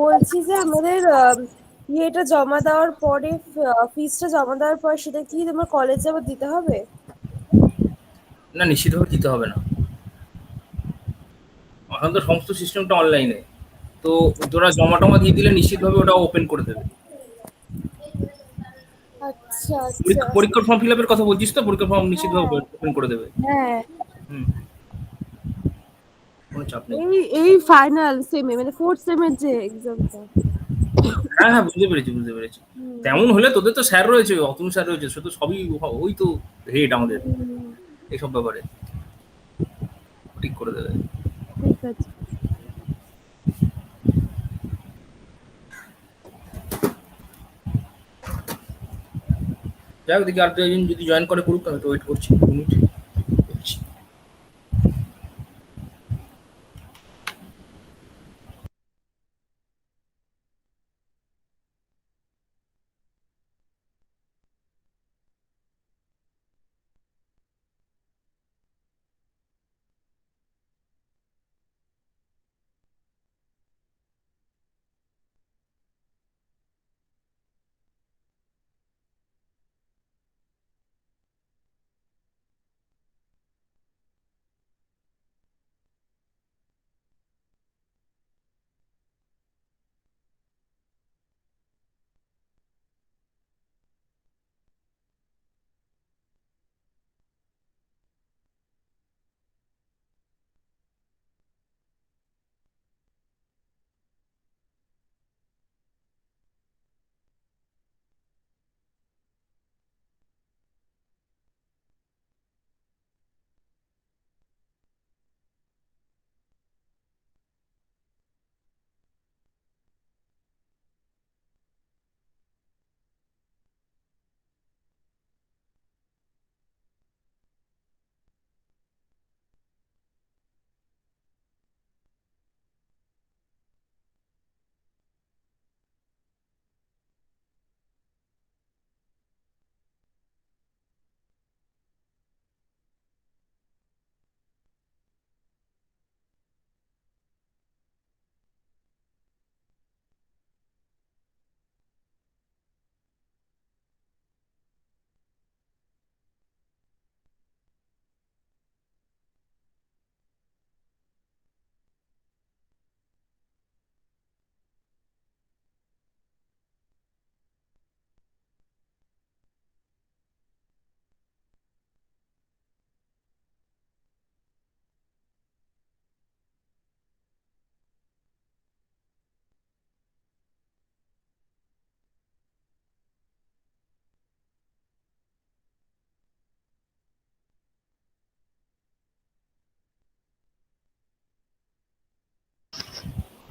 বলছি যে আমাদের ইয়েটা জমা দেওয়ার পরে, ফিসটা জমা দেওয়ার পর সেটা কি তোমার কলেজে আবার দিতে হবে? না, নিশ্চিতভাবে দিতে হবে না। এখন তো সমস্ত সিস্টেমটা অনলাইনে। তো তোরা জমা টমা দিয়ে দিলে নিশ্চিতভাবে ওটা ওপেন করে দেবে। আচ্ছা আচ্ছা। পরীক্ষার ফর্ম ফিল আপের কথা বলছিস তো? পরীক্ষার ফর্ম নিশ্চিতভাবে হ্যাঁ ওপেন করে দেবে। হ্যাঁ। হুম, কোনো চাপ নেই। এই এই ফাইনাল সেমে মানে ফোর্থ সেমের যে এক্সামটা। হ্যাঁ হ্যাঁ, বুঝতে পেরেছি বুঝতে পেরেছি। তেমন হলে তোদের তো স্যার রয়েছে, অতুল স্যার রয়েছে, সে তো সবই, ওই তো হেড আমাদের এইসব ব্যাপারে, ঠিক করে দেবে। ঠিক আছে। যাই হোক, দেখি আর একজন যদি জয়েন করে করুক, আমি তো ওয়েট করছি 2 মিনিট।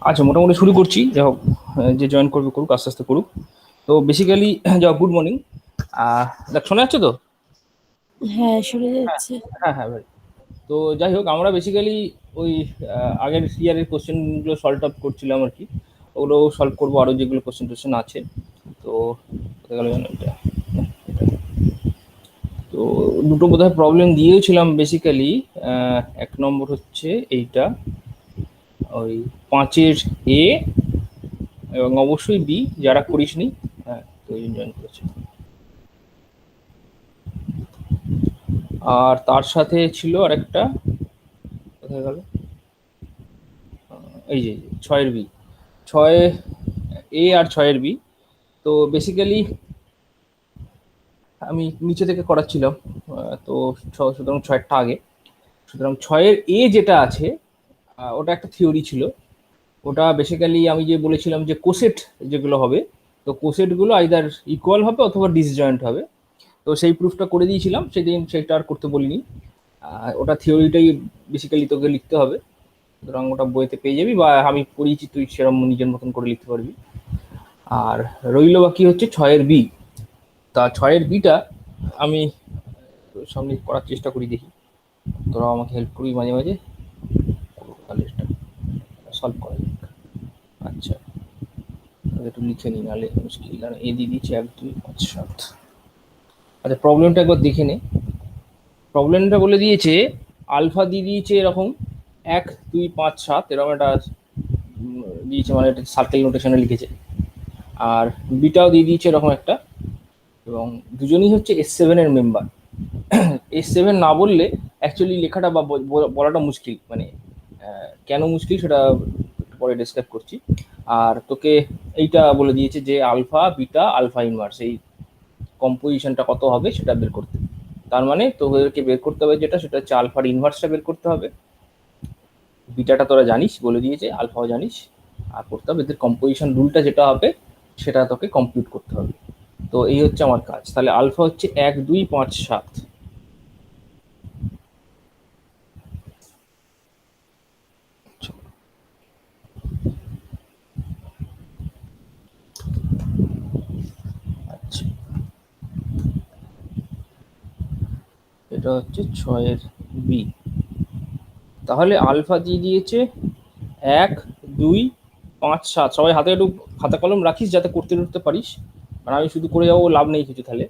আচ্ছা, মোটামুটি শুরু করছি। যাই হোক, যে জয়েন করবে করুক, আস্তে আস্তে করুক। তো বেসিক্যালি, যা, গুড মর্নিং। দেখ, শোনা যাচ্ছে তো? হ্যাঁ শুনে যাচ্ছে। হ্যাঁ হ্যাঁ ভাই। তো যাই হোক, আমরা বেসিক্যালি ওই আগের ইয়ারের কোশ্চেনগুলো সলভ আপ করছিলাম আর কি। ওগুলো সলভ করবো, আরও যেগুলো কোশ্চেন টোশ্চেন আছে। তো কোথায় গেল যেন এটা? তো দুটো বোধহয় প্রবলেম দিয়েছিলাম বেসিক্যালি। এক নম্বর হচ্ছে এইটা, ওই 5-এর এ, এবং অবশ্যই বি, যারা করিসনি। হ্যাঁ, তো জয়েন করেছে। আর তার সাথে ছিল আরেকটা, কোথায় গেল, এই যে 6-এর বি, 6 এ আর 6-এর বি। তো বেসিক্যালি আমি নিচে থেকে করাচ্ছিলাম। তো সুতরাং 6-এরটা আগে। সুতরাং 6-এর এ যেটা আছে, ওটা একটা থিওরি ছিল। ওটা বেসিক্যালি আমি যে বলেছিলাম যে কোসেট যেগুলো হবে, তো কোসেটগুলো আইদার ইকুয়াল হবে অথবা ডিসজয়েন্ট হবে। তো সেই প্রুফটা করে দিয়েছিলাম সেদিন, সেটা আর করতে বলিনি। ওটা থিওরিটাই বেসিক্যালি তোকে লিখতে হবে। সুতরাং ওটা বইতে পেয়ে যাবি, বা আমি পড়িয়েছি, তুই সেরকম নিজের মতন করে লিখতে পারবি। আর রইল বাকি হচ্ছে 6-এর বি। তা 6-এর বিটা আমি তোর সামনে করার চেষ্টা করি, দেখি তোরা আমাকে হেল্প করবি মাঝে মাঝে। করবো, তাহলে এটা সলভ করা যাক। আচ্ছা, একটু লিখে নিই, নাহলে মুশকিল। আর এ দিয়ে দিচ্ছি 1, 2, 5, 7। আচ্ছা, প্রবলেমটা একবার দেখে নে। প্রবলেমটা বলে দিয়েছে, আলফা দিয়ে দিয়েছে এরকম 1, 2, 5, 7, এরকম একটা দিয়েছে, মানে এটা সার্কেল নোটেশনে লিখেছে। আর বিটাও দিয়ে দিয়েছে এরকম একটা, এবং দুজনই হচ্ছে S7 এর মেম্বার। S7 না বললে অ্যাকচুয়ালি লেখাটা বা বলাটা মুশকিল, মানে কেন মুশকিল সেটা পরে ডিসক্রাইব করছি। আর তোকে এইটা বলে দিয়েছে যে আলফা বিটা আলফা ইনভার্স এই কম্পোজিশনটা কত হবে সেটা বের করতে। তার মানে তোদেরকে বের করতে হবে যেটা, সেটা হচ্ছে আলফার ইনভার্সটা বের করতে হবে। বিটাটা তোরা জানিস, বলে দিয়েছে, আলফাও জানিস। আর করতে হবে এদের কম্পোজিশন রুলটা যেটা হবে সেটা তোকে কমপ্লিট করতে হবে। তো এই হচ্ছে আমার কাজ। তাহলে আলফা হচ্ছে 1 2 5 7। আচ্ছা, এটা হচ্ছে 6-এর বি। তাহলে আলফা দিয়ে দিয়েছে 1 2 5 7। সবাই হাতে একটু খাতা কলম রাখিস যাতে করতে করতে পারিস, কারণ আমি শুধু করে যাবো, লাভ নেই কিছু। তাহলে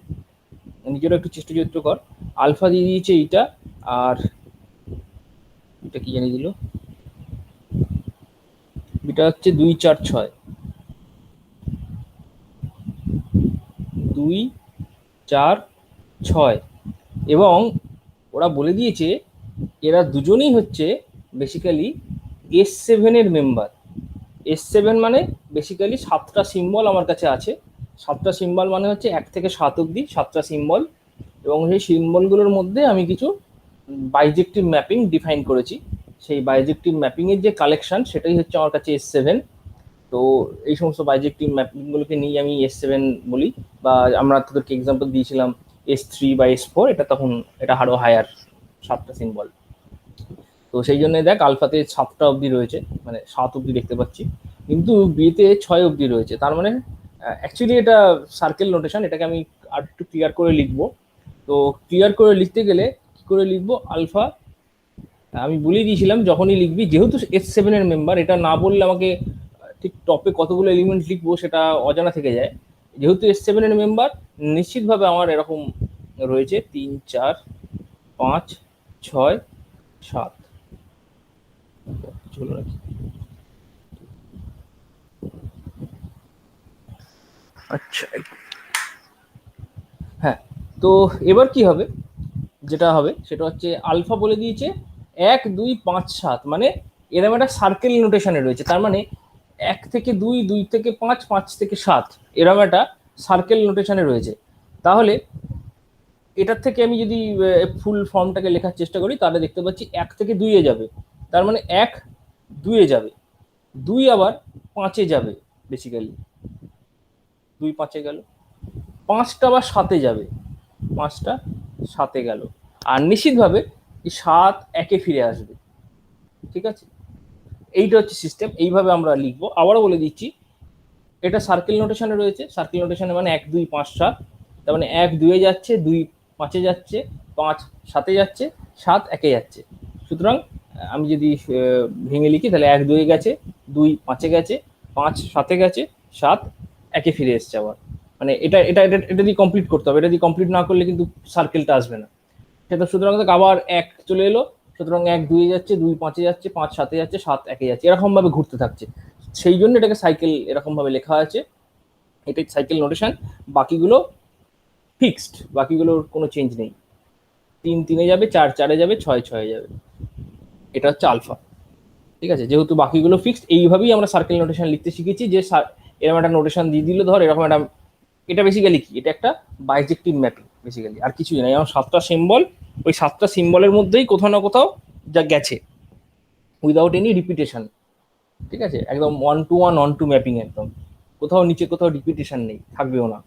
নিজেরও একটু চেষ্টা চরিত্র কর। আলফা দিয়ে দিয়েছে এইটা, আর এটা কি জানিয়ে দিল, এটা হচ্ছে 2 4 6, 2 4 6। এবং ওরা বলে দিয়েছে এরা দুজনেই হচ্ছে বেসিক্যালি S7 এর মেম্বার। S7 মানে বেসিক্যালি 7টা সিম্বল আমার কাছে আছে। 7টা সিম্বল মানে হচ্ছে 1 থেকে 7 অব্দি 7টা সিম্বল, এবং সেই সিম্বলগুলোর মধ্যে আমি কিছু বাইজেক্টিভ ম্যাপিং ডিফাইন করেছি। সেই বাইজেক্টিভ ম্যাপিংয়ের যে কালেকশন সেটাই হচ্ছে আমার কাছে S7। তো এই সমস্ত বাইজেক্টিভ ম্যাপিংগুলোকে নিয়ে আমি S7 বলি। বা আমরা তোদেরকে এক্সাম্পল দিয়েছিলাম S3 বা S4, এটা তখন এটা আরো হায়ার 7টা সিম্বল। তো সেই জন্য দেখ আলফাতে 7টা অবধি রয়েছে, মানে 7 অবধি দেখতে পাচ্ছি, কিন্তু বিতে 6 অবধি রয়েছে। তার মানে অ্যাকচুয়ালি এটা সার্কেল নোটেশন, এটাকে আমি আর একটু ক্লিয়ার করে লিখবো। তো ক্লিয়ার করে লিখতে গেলে কি করে লিখবো, আলফা আমি বলে দিয়েছিলাম যখনই লিখবি, যেহেতু S7 এর মেম্বার, এটা না বললে আমাকে ঠিক টপে কতগুলো এলিমেন্ট লিখবো সেটা অজানা থেকে যায়। যেহেতু S7 এর মেম্বার, নিশ্চিতভাবে আমার এরকম রয়েছে 3 4 5 6 7। চলো নাকি, আচ্ছা, হ্যাঁ। তো এবার কি হবে, যেটা হবে সেটা হচ্ছে আলফা বলে দিয়েছে 1 2 5 7, মানে এরকম একটা সার্কেল নোটেশনে রয়েছে। তার মানে 1 থেকে 2, 2 থেকে 5, 5 থেকে 7, এরকম একটা সার্কেল নোটেশনে রয়েছে। তাহলে এটার থেকে আমি যদি ফুল ফর্মটাকে লেখার চেষ্টা করি, তাহলে দেখতে পাচ্ছি 1 থেকে 2 এ যাবে, তার মানে 1 2 এ যাবে, 2 আবার 5 এ যাবে, বেসিক্যালি 2 5 এ গেল, 5টা আবার 7 এ যাবে, 5টা 7 এ গেল, আর নিশ্চিতভাবে 7 1 এ ফিরে আসবে। ঠিক আছে, এইটা হচ্ছে সিস্টেম, এইভাবে আমরা লিখবো। আবারও বলে দিচ্ছি, এটা সার্কেল নোটেশনে রয়েছে। সার্কেল নোটেশনে মানে 1 2 5 7, তার মানে 1 2 এ যাচ্ছে, 2 5 এ যাচ্ছে, 5 7 এ যাচ্ছে, 7 1 এ যাচ্ছে। সুতরাং আমি যদি ভেঙে লিখি, তাহলে 1 2 এ গেছে, 2 5 এ গেছে, 5 7 এ গেছে, 7 1 এ ফিরে এসছে আবার। মানে এটা এটা এটা এটা দিয়ে কমপ্লিট করতে হবে, এটা দিয়ে কমপ্লিট না করলে কিন্তু সার্কেলটা আসবে না। সেটা সুতরাং আবার 1 চলে এলো, সুতরাং 1 2 এ যাচ্ছে, 2 5 এ যাচ্ছে, 5 7 এ যাচ্ছে, 7 1 এ যাচ্ছে, এরকম ভাবে ঘুরতে থাকছে। সেই জন্য এটাকে সাইকেল এরকম ভাবে লেখা আছে, এটাই সাইকেল নোটেশন। বাকিগুলো ফিক্সড, বাকিগুলোর কোনো চেঞ্জ নেই। 3 3 এ যাবে, 4 4 এ যাবে, 6 6 এ যাবে। এটা হচ্ছে আলফা। ঠিক আছে, যেহেতু বাকিগুলো ফিক্সড, এইভাবেই আমরা সার্কেল নোটেশন লিখতে শিখেছি। যে এরকম একটা নোটেশন দিয়ে দিল, ধর এরকম একটা, এটা বেসিক্যালি কি, এটা একটা বাইজেক্টিভ ম্যাপিং বেসিক্যালি, আর কিছুই নাই। আমার 7টা সিম্বল, ওই 7টা সিম্বলের মধ্যেই কোথাও না কোথাও যা গেছে, উইদাউট এনি রিপিটেশন। ঠিক আছে, একদম 1 to 1 1 to ম্যাপিং, একদম কোথাও নিচে কোথাও রিপিটেশন নেই, থাকবেও না।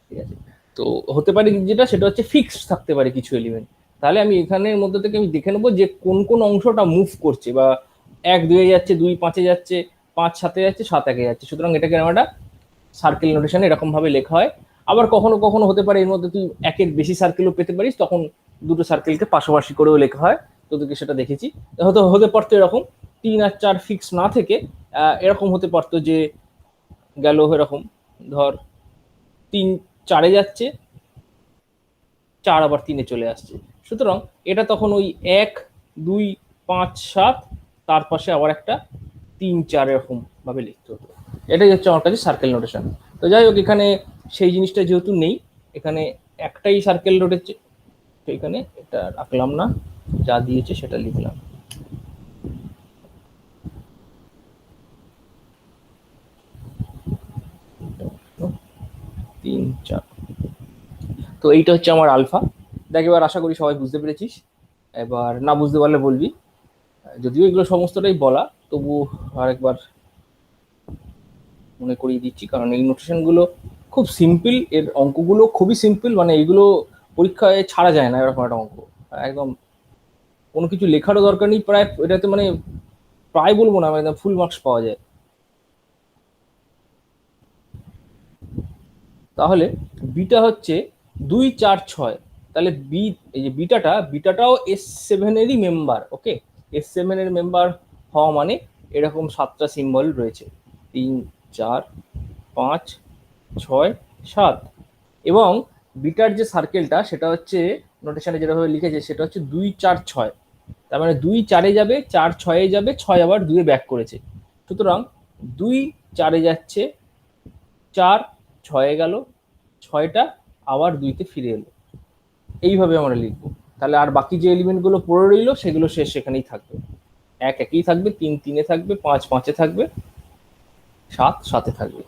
ঠিক আছে, তো হতে পারে যেটা, সেটা হচ্ছে ফিক্সড থাকতে পারে কিছু এলিমেন্ট। তাহলে আমি এখানের মধ্যে থেকে আমি দেখে নেবো যে কোন কোন অংশটা মুভ করছে, বা 1 2 এ যাচ্ছে, 2 5 এ যাচ্ছে, 5 7 এ যাচ্ছে, 7 1 এ যাচ্ছে। সুতরাং এটাকে আমরা সার্কেল নোটেশনে এরকম ভাবে লেখা হয়। আবার কখনো কখনো হতে পারে এর মধ্যে তুই একের বেশি সার্কেলও পেতে পারিস, তখন দুটো সার্কেলকে পাশাপাশি করেও লেখা হয়, তোদেরকে সেটা দেখেছি। হয়তো হতে পারতো এরকম 3 আর 4 ফিক্স না থেকে এরকম হতে পারতো যে গেল এরকম, ধর 3 4 এ যাচ্ছে, 4 আবার 3 এ চলে আসছে। সুতরাং এটা তখন ওই 1 2 5 7, তার পাশে আবার একটা 3 4 এরকম ভাবে লিখতে হতো। এটাই হচ্ছে আমার কাছে সার্কেল নোটেশন। তো যাই হোক, এখানে সেই জিনিসটা যেহেতু নেই, এখানে একটাই সার্কেল রয়েছে, তো এখানে এটা রাখলাম না, যা দিয়েছে সেটা লিখলাম। তিন চার, তো এইটা হচ্ছে আমার আলফা। দেখ, এবার আশা করি সবাই বুঝতে পেরেছিস। এবার না বুঝতে পারলে বলবি, যদিও এগুলো সমস্তটাই বলা, তবু আরেকবার মনে করিয়ে দিচ্ছি, কারণ এই নোটেশনগুলো খুব সিম্পল, এর অঙ্কগুলো খুবই সিম্পল, মানে এইগুলো পরীক্ষায় ছাড়া যায় না এরকম একটা অঙ্ক। একদম কোনো কিছু লেখারও দরকার নেই প্রায় এটাতে, মানে প্রায় বলবো না, মানে ফুল মার্কস পাওয়া যায়। তাহলে বিটা হচ্ছে 2 4 6, তাহলে বি, এই যে বিটাটাও S7-এরই মেম্বার। ওকে, S7-এর মেম্বার হওয়া মানে এরকম 7টা সিম্বল রয়েছে, 3 4 5 6 7, এবং বিটার যে সার্কেলটা সেটা হচ্ছে নোটেশনে যেভাবে লিখেছে সেটা হচ্ছে 2 4 6, তার মানে 2 4-এ যাবে, 4 6-এ যাবে, 6 আবার 2-এ ব্যাক করেছে, সুতরাং 2 4-এ যাচ্ছে, 4 6-এ গেল, 6টা আবার 2-তে ফিরে এলো। এইভাবে আমরা লিখবো। তাহলে আর বাকি যে এলিমেন্টগুলো পড়ে রইলো সেগুলো শেষ সেখানেই থাকবে, 1 1-এই থাকবে, 3 3-এ থাকবে, 5 5-এ থাকবে, 7 7-এ থাকবে।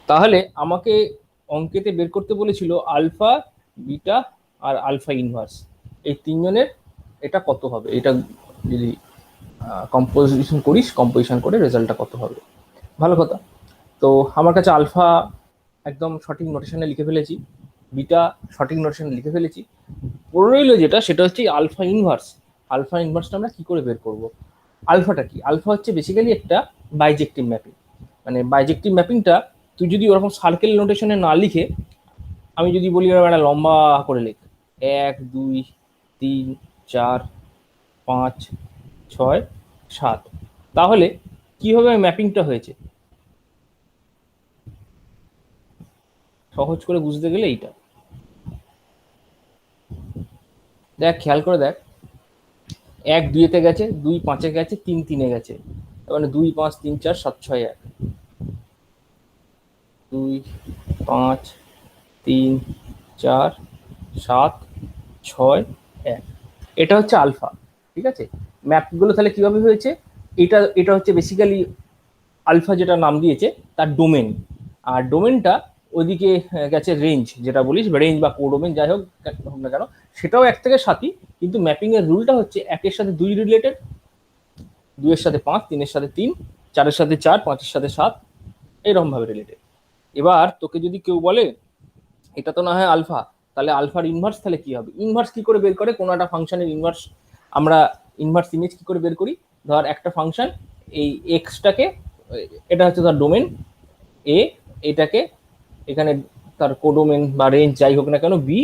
তাহলে আমাকে অঙ্কেতে বের করতে বলেছিল আলফা, বিটা আর আলফা ইনভার্স, এই তিনজনের এটা কত হবে, এটা যদি কম্পোজিশন করিস, কম্পোজিশন করে রেজাল্টটা কত হবে। ভালো কথা। তো আমার কাছে আলফা একদম সঠিক নোটেশনে লিখে ফেলেছি, বিটা সঠিক নোটেশনে লিখে ফেলেছি, পড়ে রইলো যেটা সেটা হচ্ছে আলফা ইনভার্স। আলফা ইনভার্সটা আমরা কি করে বের করব? আলফাটা কি? আলফা হচ্ছে বেসিক্যালি একটা বাইজেক্টিভ ম্যাপিং। মানে বাইজেক্টিভ ম্যাপিংটা তুই যদি ওরকম সার্কেল নোটেশনে না লিখে, আমি যদি বলি এরকম একটা লম্বা করে লিখ, 1 2 3 4 5 6 7, তাহলে কিভাবে ম্যাপিংটা হয়েছে সহজ করে বুঝতে গেলে এইটা দেখ, খেয়াল করে দেখ, 1 2-তে গেছে, 2 5-এ গেছে, 3 3-এ গেছে, মানে 2 5 3 4 7 6 1, 2 5 3 4 7 6 1, এটা হচ্ছে আলফা। ঠিক আছে, ম্যাপগুলো তাহলে কিভাবে হয়েছে, এটা এটা হচ্ছে বেসিক্যালি আলফা যেটা নাম দিয়েছে তার ডোমেন, আর ডোমেনটা ওইদিকে গেছে রেঞ্জ, যেটা বলিস রেঞ্জ বা কোডোমেন যাই হোক হোক না কেন, সেটাও 1 থেকে 7ই, কিন্তু ম্যাপিং এর রুলটা হচ্ছে 1-এর সাথে 2 রিলেটেড, 2-এর সাথে 5, 3-এর সাথে 3, 4-এর সাথে 4, 5-এর সাথে 7, এইরকম ভাবে রিলেটেড। এবার তোকে যদি কেউ বলে এটা তো না হয় আলফা, তাহলে আলফার ইনভার্স তাহলে কি হবে? ইনভার্স কি করে বের করে কোনো একটা ফাংশনের ইনভার্স? আমরা ইনভার্স ইমেজ কি করে বের করি? ধর একটা ফাংশন, এই এক্সটাকে, এটা হচ্ছে তার ডোমেন এ, এটাকে এখানে তার কোডোমেন বা রেঞ্জ যাই হোক না কেন বি,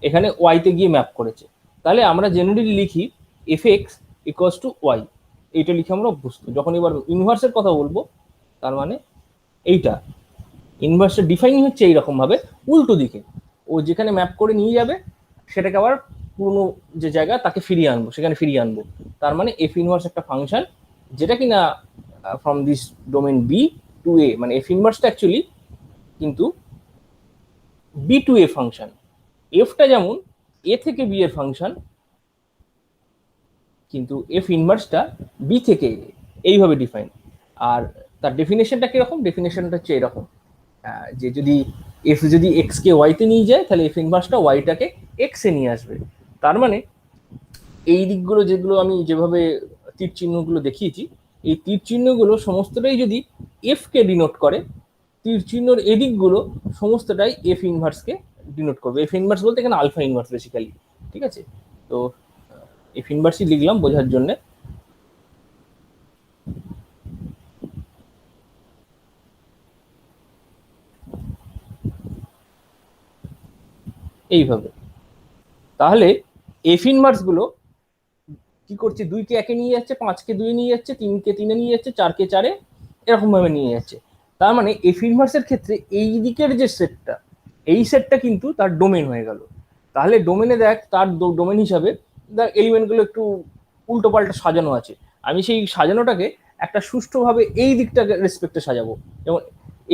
এখানে ওয়াইতে গিয়ে ম্যাপ করেছে, তাহলে আমরা জেনারেলি লিখি F X equals to Y, এইটা লিখে আমরা অভ্যস্ত। যখন এবার ইনভার্সের কথা বলবো, তার মানে এইটা ইনভার্সের ডিফাইনিং হচ্ছে এইরকম ভাবে, উল্টো দিকে ও যেখানে ম্যাপ করে নিয়ে যাবে সেটাকে আবার পুরনো যে জায়গা তাকে ফিরিয়ে আনবো, সেখানে ফিরিয়ে আনবো। তার মানে এফ ইনভার্স একটা ফাংশন যেটা কিনা from this domain B to A, মানে এফ ইনভার্সটা অ্যাকচুয়ালি কিন্তু বি টু এ ফাংশন, এফটা যেমন এ থেকে বি এর ফাংশন, কিন্তু এফ ইনভার্সটা বি থেকে এ, এইভাবে ডিফাইন। আর তার ডেফিনেশনটা কিরকম? ডেফিনেশনটা হচ্ছে এরকম, যে যদি এফ যদি এক্স কে ওয়াইতে নিয়ে যায় তাহলে এফ ইনভার্সটা ওয়াইটাকে এক্স এ নিয়ে আসবে। তার মানে এই দিকগুলো যেগুলো আমি যেভাবে তীর চিহ্নগুলো দেখিয়েছি, এই তীর চিহ্নগুলো সমস্তটাই যদি এফ কে ডিনোট করে, তীর চিহ্নর এদিকগুলো সমস্তটাই এফ ইনভার্সকে ডিনোট করবে। এফ ইনভার্স বলতে এখানে আলফা ইনভার্স বেসিক্যালি। ঠিক আছে, তো এফ ইনভার্সই লিখলাম বোঝার জন্য। এইভাবে তাহলে এফ ইনভার্স গুলো কি করছে, 2-কে 1-এ নিয়ে যাচ্ছে, 5-কে 2-এ নিয়ে যাচ্ছে, 3-কে 3-এ নিয়ে যাচ্ছে, 4-কে 4-এ, এরকম ভাবে নিয়ে যাচ্ছে। তার মানে এফ ইনভার্সের ক্ষেত্রে এই দিকের যে সেটটা, এই সেটটা কিন্তু তার ডোমেন হয়ে গেল। তাহলে ডোমেনে দেখ, তার ডোমেন হিসাবে দেখ এলিমেন্টগুলো একটু উল্টো পাল্টা সাজানো আছে, আমি সেই সাজানোটাকে একটা সুষ্ঠুভাবে এই দিকটাকে রেসপেক্টে সাজাবো। যেমন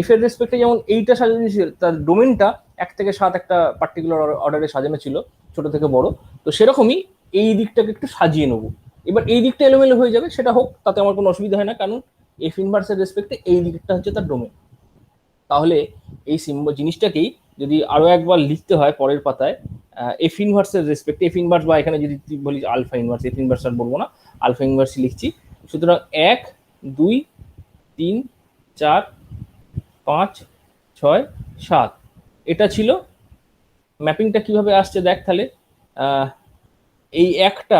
এফ এর রেসপেক্টে যেমন এইটা সাজানো ছিল, তার ডোমেনটা 1 থেকে 7 একটা পার্টিকুলার অর্ডারে সাজানো ছিল, ছোট থেকে বড়। তো সেরকমই এই দিকটাকে একটু সাজিয়ে নেবো। এবার এই দিকটা এলোমেলো হয়ে যাবে, সেটা হোক, তাতে আমার কোনো অসুবিধা হয় না, কারণ এফ ইনভার্সের রেসপেক্টে এই দিকটা হচ্ছে তার ডোমেন। তাহলে এই জিনিসটাকেই যদি আরো একবার লিখতে হয় পরের পাতায়, এফ ইনভার্সের রেসপেক্টে, এফ ইনভার্স বা এখানে যদি বলি আলফা ইনভার্স, এফ ইনভার্স আর বলবো না, আলফা ইনভার্সই লিখছি। সুতরাং 1 2 3 4 5 6 7 এটা ছিল। ম্যাপিংটা কিভাবে আসছে দেখ তাহলে, এই একটা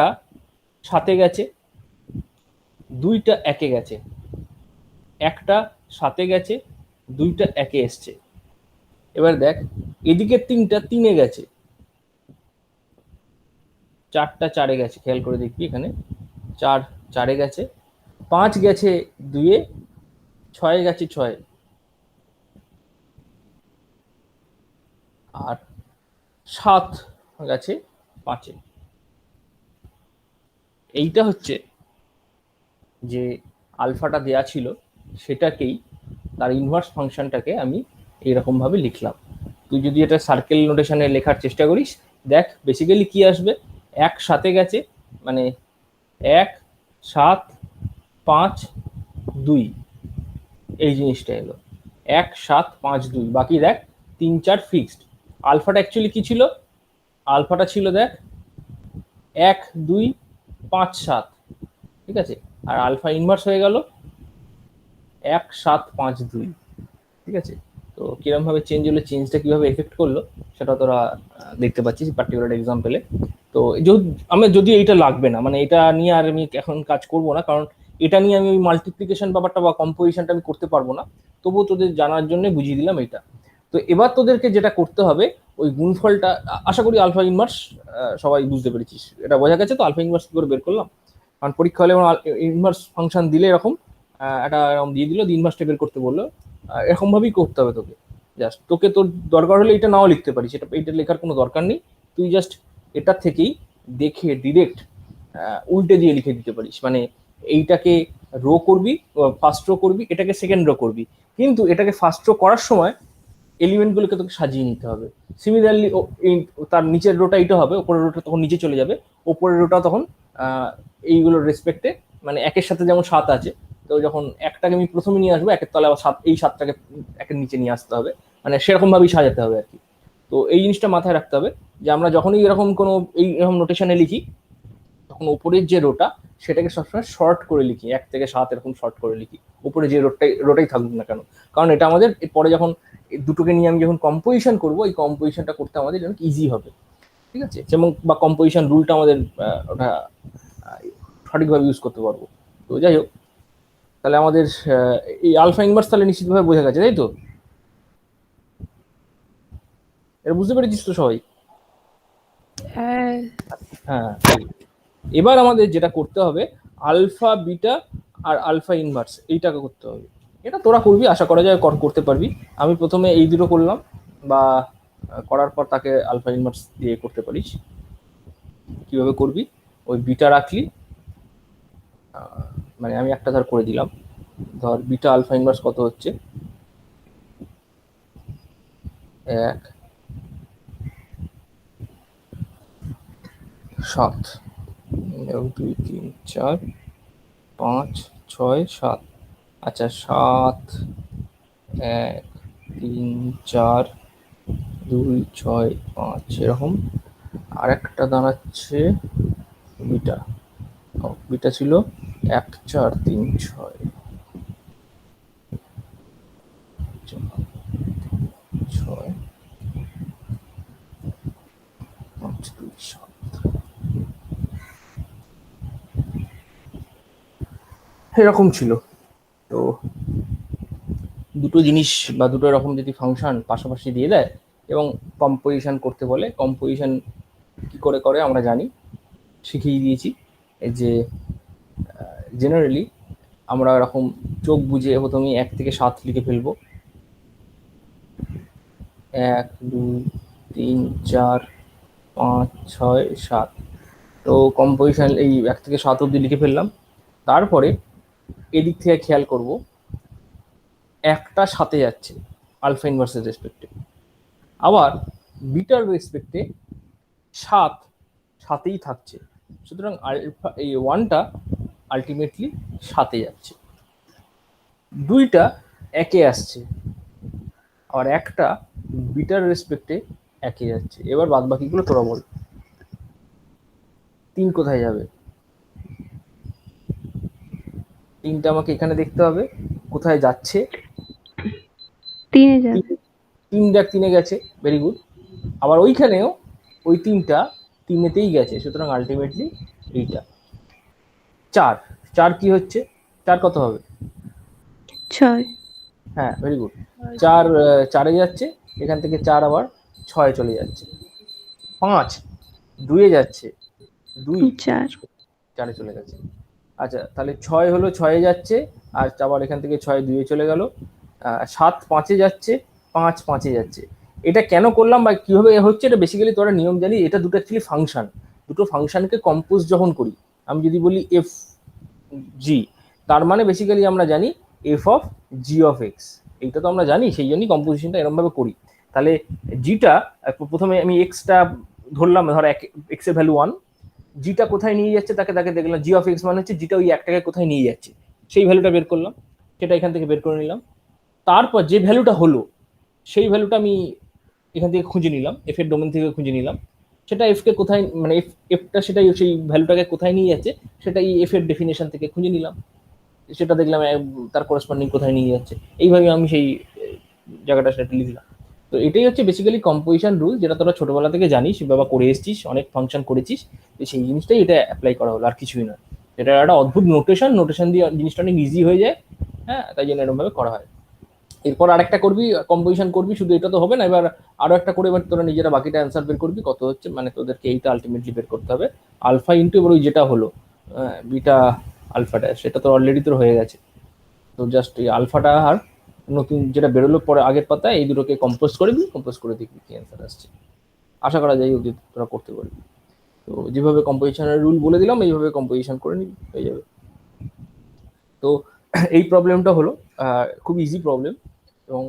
7-এ গেছে, 2টা 1-এ গেছে, একটা 7-এ গেছে, 2টা 1-এ এসছে। এবার দেখ এদিকে 3টা 3-এ গেছে, 4টা 4-এ গেছে, খেয়াল করে দেখবি এখানে 4 4-এ গেছে, 5 গেছে 2-এ, 6 গেছে 6-এ, আর 7 গেছে 5-এ। এইটা হচ্ছে যে আলফাটা দেয়া ছিল, সেটাকেই তার ইনভার্স ফাংশনটাকে আমি এইরকম ভাবে লিখলাম। তুই যদি এটা সার্কেল নোটেশনে লেখার চেষ্টা করিস, দেখ বেসিক্যালি কি আসবে, 1 7-এ গেছে মানে 1 7 5 2, এই জিনিসটা এলো 1 7 5 2, বাকি দেখ 3 4 ফিক্সড। আলফাটা অ্যাকচুয়ালি কি ছিল, আলফাটা ছিল দেখ 1 2 5 7, ঠিক আছে, আর আলফা ইনভার্স হয়ে গেল 1 7 5 2, ঠিক আছে। তো কিরকম ভাবে চেঞ্জ হলো, চেঞ্জটা কিভাবে এফেক্ট করলো, সেটা তোরা দেখতে পাচ্ছিস পার্টিকুলার এক্সাম্পলে। তো আমার যদি এইটা লাগবে না, মানে এটা নিয়ে আর আমি এখন কাজ করব না, কারণ এটা নিয়ে আমি মাল্টিপ্লিকেশন ব্যাপারটা বা কম্পোজিশনটা আমি করতে পারবো না। তবুও তোদের জানার জন্য বুঝিয়ে দিলাম এটা। তো এবার তোদেরকে যেটা করতে হবে, ওই গুণফলটা, আশা করি আলফা ইনভার্স সবাই বুঝতে পেরেছিস, এটা বোঝা গেছে তো আলফা ইনভার্স কি করে বের করলাম। কারণ পরীক্ষা হলে ইনভার্স ফাংশন দিলে এরকম একটা এরকম দিয়ে দিল, ইনভার্সটা বের করতে বললো, এরকম ভাবেই করতে হবে তোকে। জাস্ট তোকে তোর দরকার হলে এটা নাও লিখতে পারিস, এটা লেখার কোনো দরকার নেই। তুই জাস্ট এটা থেকেই দেখে ডিরেক্ট উল্টে দিয়ে লিখে দিতে পারিস, মানে এইটাকে রো করবি, ফার্স্ট রো করবি, এটাকে সেকেন্ড রো করবি, কিন্তু এটাকে ফার্স্ট রো করার সময় এলিমেন্টগুলোকে তোকে সাজিয়ে নিতে হবে। সিমিলারলি তার নিচের রোটা এটা হবে, ওপরের রোটা তখন নিচে চলে যাবে, ওপরের রোটা তখন এইগুলোর রেসপেক্টে, মানে 1-এর সাথে যেমন 7 আছে, তো যখন একটাকে আমি প্রথমে নিয়ে আসবো, 1-এর তলায় আবার 7, এই 7টাকে 1-এর নিচে নিয়ে আসতে হবে, মানে সেরকম ভাবেই সাজাতে হবে আর কি। তো এই জিনিসটা মাথায় রাখতে হবে যে আমরা যখনই এরকম কোনো এইরকম নোটেশনে লিখি, তখন উপরের যে রোটা সেটাকে সবসময় শর্ট করে লিখি, 1 থেকে 7 এরকম শর্ট করে লিখি, উপরে যে রোটাই থাকুক না কেন, কারণ এটা আমাদের পরে যখন দুটোকে নিয়ে আমি যখন কম্পোজিশন করবো, এই কম্পোজিশনটা করতে আমাদের অনেক ইজি হবে, ঠিক আছে, যেমন বা কম্পোজিশন রুলটা আমাদের ওটা সঠিকভাবে ইউজ করতে পারবো। তো যাই হোক, তাহলে আমাদের এই আলফা ইনভার্স তাহলে নিশ্চিতভাবে বোঝা গেছে, তাই তো? এটা বুঝতে পেরেছিস তো সবাই? হ্যাঁ। হ্যাঁ। এবার আমাদের যেটা করতে হবে, আলফা বিটা আর আলফা ইনভার্স এইটাকে করতে হবে। এটা তোরা করবি, আশা করা যায় করতে পারবি। আমি প্রথমে এই দুটো করলাম, বা করার পর তাকে আলফা ইনভার্স দিয়ে করতে পারিস। কিভাবে করবি, ওই বিটা রাখলি, মানে আমি একটা ধর করে দিলাম, ধর বিটা আলফা ইনভার্স কত হচ্ছে, 1 7, 1 2 3 4 5 6 7, আচ্ছা 7 1 3 4 2 6 5 এরকম। আর একটা দাঁড়াচ্ছে বিটা, বিটা ছিল 1 4 3 6, 6 5 2 7, এরকম ছিল। তো দুটো জিনিস বা দুটো রকম যদি ফাংশন পাশাপাশি দিয়ে দেয় এবং কম্পোজিশন করতে বলে, কম্পোজিশন কি করে করে আমরা জানি, শিখিয়ে দিয়েছি। এই যে জেনারেলি আমরা এরকম চোখ বুঝে প্রথমে 1 থেকে 7 লিখে ফেলবো, 1 2 3 4 5 6 7। তো কম্পোজিশন এই 1 থেকে 7 অব্দি লিখে ফেললাম। তারপরে এদিক থেকে খেয়াল করব, একটা সাথে যাচ্ছে আলফা ইনভার্সের রেসপেক্টে, আবার বিটার রেসপেক্টে সাত সাথেই থাকছে। সুতরাং আলফা এই ওয়ানটা আলটিমেটলি সাথে যাচ্ছে, দুইটা একে আসছে, আর একটা বিটার রেসপেক্টে একে যাচ্ছে। এবার বাদ বাকিগুলো তোরা বল। 3 কোথায় যাবে? 3টা আমাকে এখানে দেখতে হবে কোথায় যাচ্ছে। 3 এ যাবে। 3 দেখ 3-এ গেছে, ভেরি গুড। আবার ওইখানেও ওই 3টা 3-এতেই গেছে, সুতরাং আলটিমেটলি এইটা। 4 4 কি হচ্ছে? 4 কত হবে? 6। হ্যাঁ, ভেরি গুড। 4 4-এ যাচ্ছে, এখান থেকে 4 আবার 6-এ চলে যাচ্ছে। 5 2-এ যাচ্ছে, 2 4। 4-এ চলে গেছে। আচ্ছা, তাহলে 6 হলো 6-এ যাচ্ছে, আর আবার এখান থেকে 6 2-এ চলে গেল। 7 5-এ যাচ্ছে, 5 5-এ যাচ্ছে। এটা কেন করলাম বা কিভাবে হচ্ছে, এটা বেসিক্যালি তোরা নিয়ম জানি। এটা দুটো অ্যাকচুয়ালি ফাংশন, দুটো ফাংশনকে কম্পোজ যখন করি, আমি যদি বলি এফ জি, তার মানে বেসিক্যালি আমরা জানি F of G of x. এইটা তো আমরা জানি, সেই জন্যই কম্পোজিশনটা এরকমভাবে করি। তাহলে জিটা প্রথমে আমি এক্সটা ধরলাম, ধর এক্স এর ভ্যালু 1, জিটা কোথায় নিয়ে যাচ্ছে তাকে তাকে দেখলাম, জি অফ এক্স মানে হচ্ছে জিটা ওই একটাকে কোথায় নিয়ে যাচ্ছে, সেই ভ্যালুটা বের করলাম, সেটা এখান থেকে বের করে নিলাম। তারপর যে ভ্যালুটা হলো সেই ভ্যালুটা আমি এখান থেকে খুঁজে নিলাম, এফ এর ডোমেন থেকে খুঁজে নিলাম, সেটা এফ কে কোথায়, মানে এফটা সেটাই সেই ভ্যালুটাকে কোথায় নিয়ে যাচ্ছে সেটা এই এফ এর ডেফিনেশন থেকে খুঁজে নিলাম, সেটা দেখলাম তার করেসপন্ডিং কোথায় নিয়ে যাচ্ছে। এইভাবে আমি সেই জায়গাটা সেটা লিখলাম। তো এটাই হচ্ছে বেসিক্যালি কম্পোজিশন রুল, যেটা তোরা ছোটবেলা থেকে জানিস বা করে এসেছিস, অনেক ফাংশন করেছিস। তো সেই জিনিসটাই এটা অ্যাপ্লাই করা হলো, আর কিছুই না। এটা একটা অদ্ভুত নোটেশন দিয়ে জিনিসটা অনেক ইজি হয়ে যায়। হ্যাঁ, তাই জন্য এরকমভাবে করা হয়। এরপর আরেকটা করবি, কম্পোজিশন করবি, শুধু এটা তো হবে না, এবার আরো একটা করে এবার তোরা নিজেরা বাকিটা অ্যান্সার বের করবি কত হচ্ছে, মানে তোদেরকে এইটা আলটিমেটলি বের করতে হবে। আলফা ইন্টু এবার ওই যেটা হলো বিটা আলফাটা, সেটা তো অলরেডি তোর হয়ে গেছে। তো জাস্ট এই আলফাটা আর নতুন যেটা বেরোলো পরে আগের পাতায়, এই দুটোকে কম্পোজ করবি, কম্পোজ করে দেখবি কি অ্যান্সার আসছে। আশা করা যায় অবধি তোরা করতে পারবি। তো যেভাবে কম্পোজিশনের রুল বলে দিলাম, এইভাবে কম্পোজিশন করে নিবি, হয়ে যাবে। তো এই প্রবলেমটা হলো খুব ইজি প্রবলেম, এবং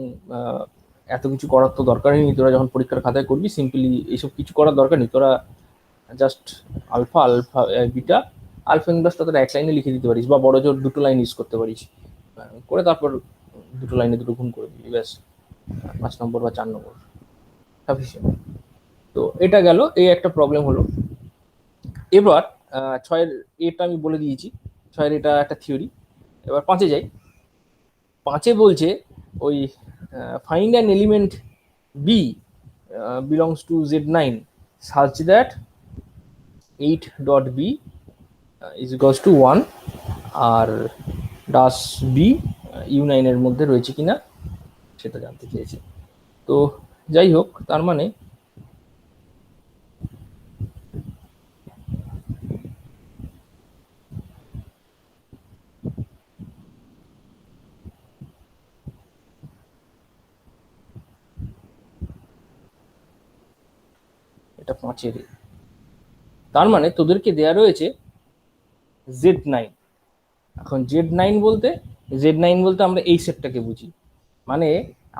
এত কিছু করার তো দরকারই নেই। তোরা যখন পরীক্ষার খাতায় করবি, সিম্পলি এইসব কিছু করার দরকার নেই। তোরা just alpha alpha beta alpha ইনভার্সটা তোরা এক লাইনে লিখে দিতে পারিস, বা বড় জোর 2টো লাইন ইউজ করতে পারিস, করে তারপর 2টো লাইনে 2টো গুণ করে দিবি, ব্যাস 5 নম্বর বা 4 নম্বর সাফিসিয়েন্ট। তো এটা গেল, এই একটা প্রবলেম হলো। এবার 6-এর এটা আমি বলে দিয়েছি, 6-এর এটা একটা থিওরি। এবার 5-এ যাই। 5-এ বলছে ওই find an element B belongs to Z9 such that 8.b is equals to 1, আর ডাস বি U9 এর মধ্যে রয়েছে কিনা সেটা জানতে চেয়েছে। তো যাই হোক, তার মানে এটা 5-এর, তার মানে তোদেরকে দেয়া রয়েছে Z9। এখন Z9 বলতে আমরা এই সেটটাকে বুঝি, মানে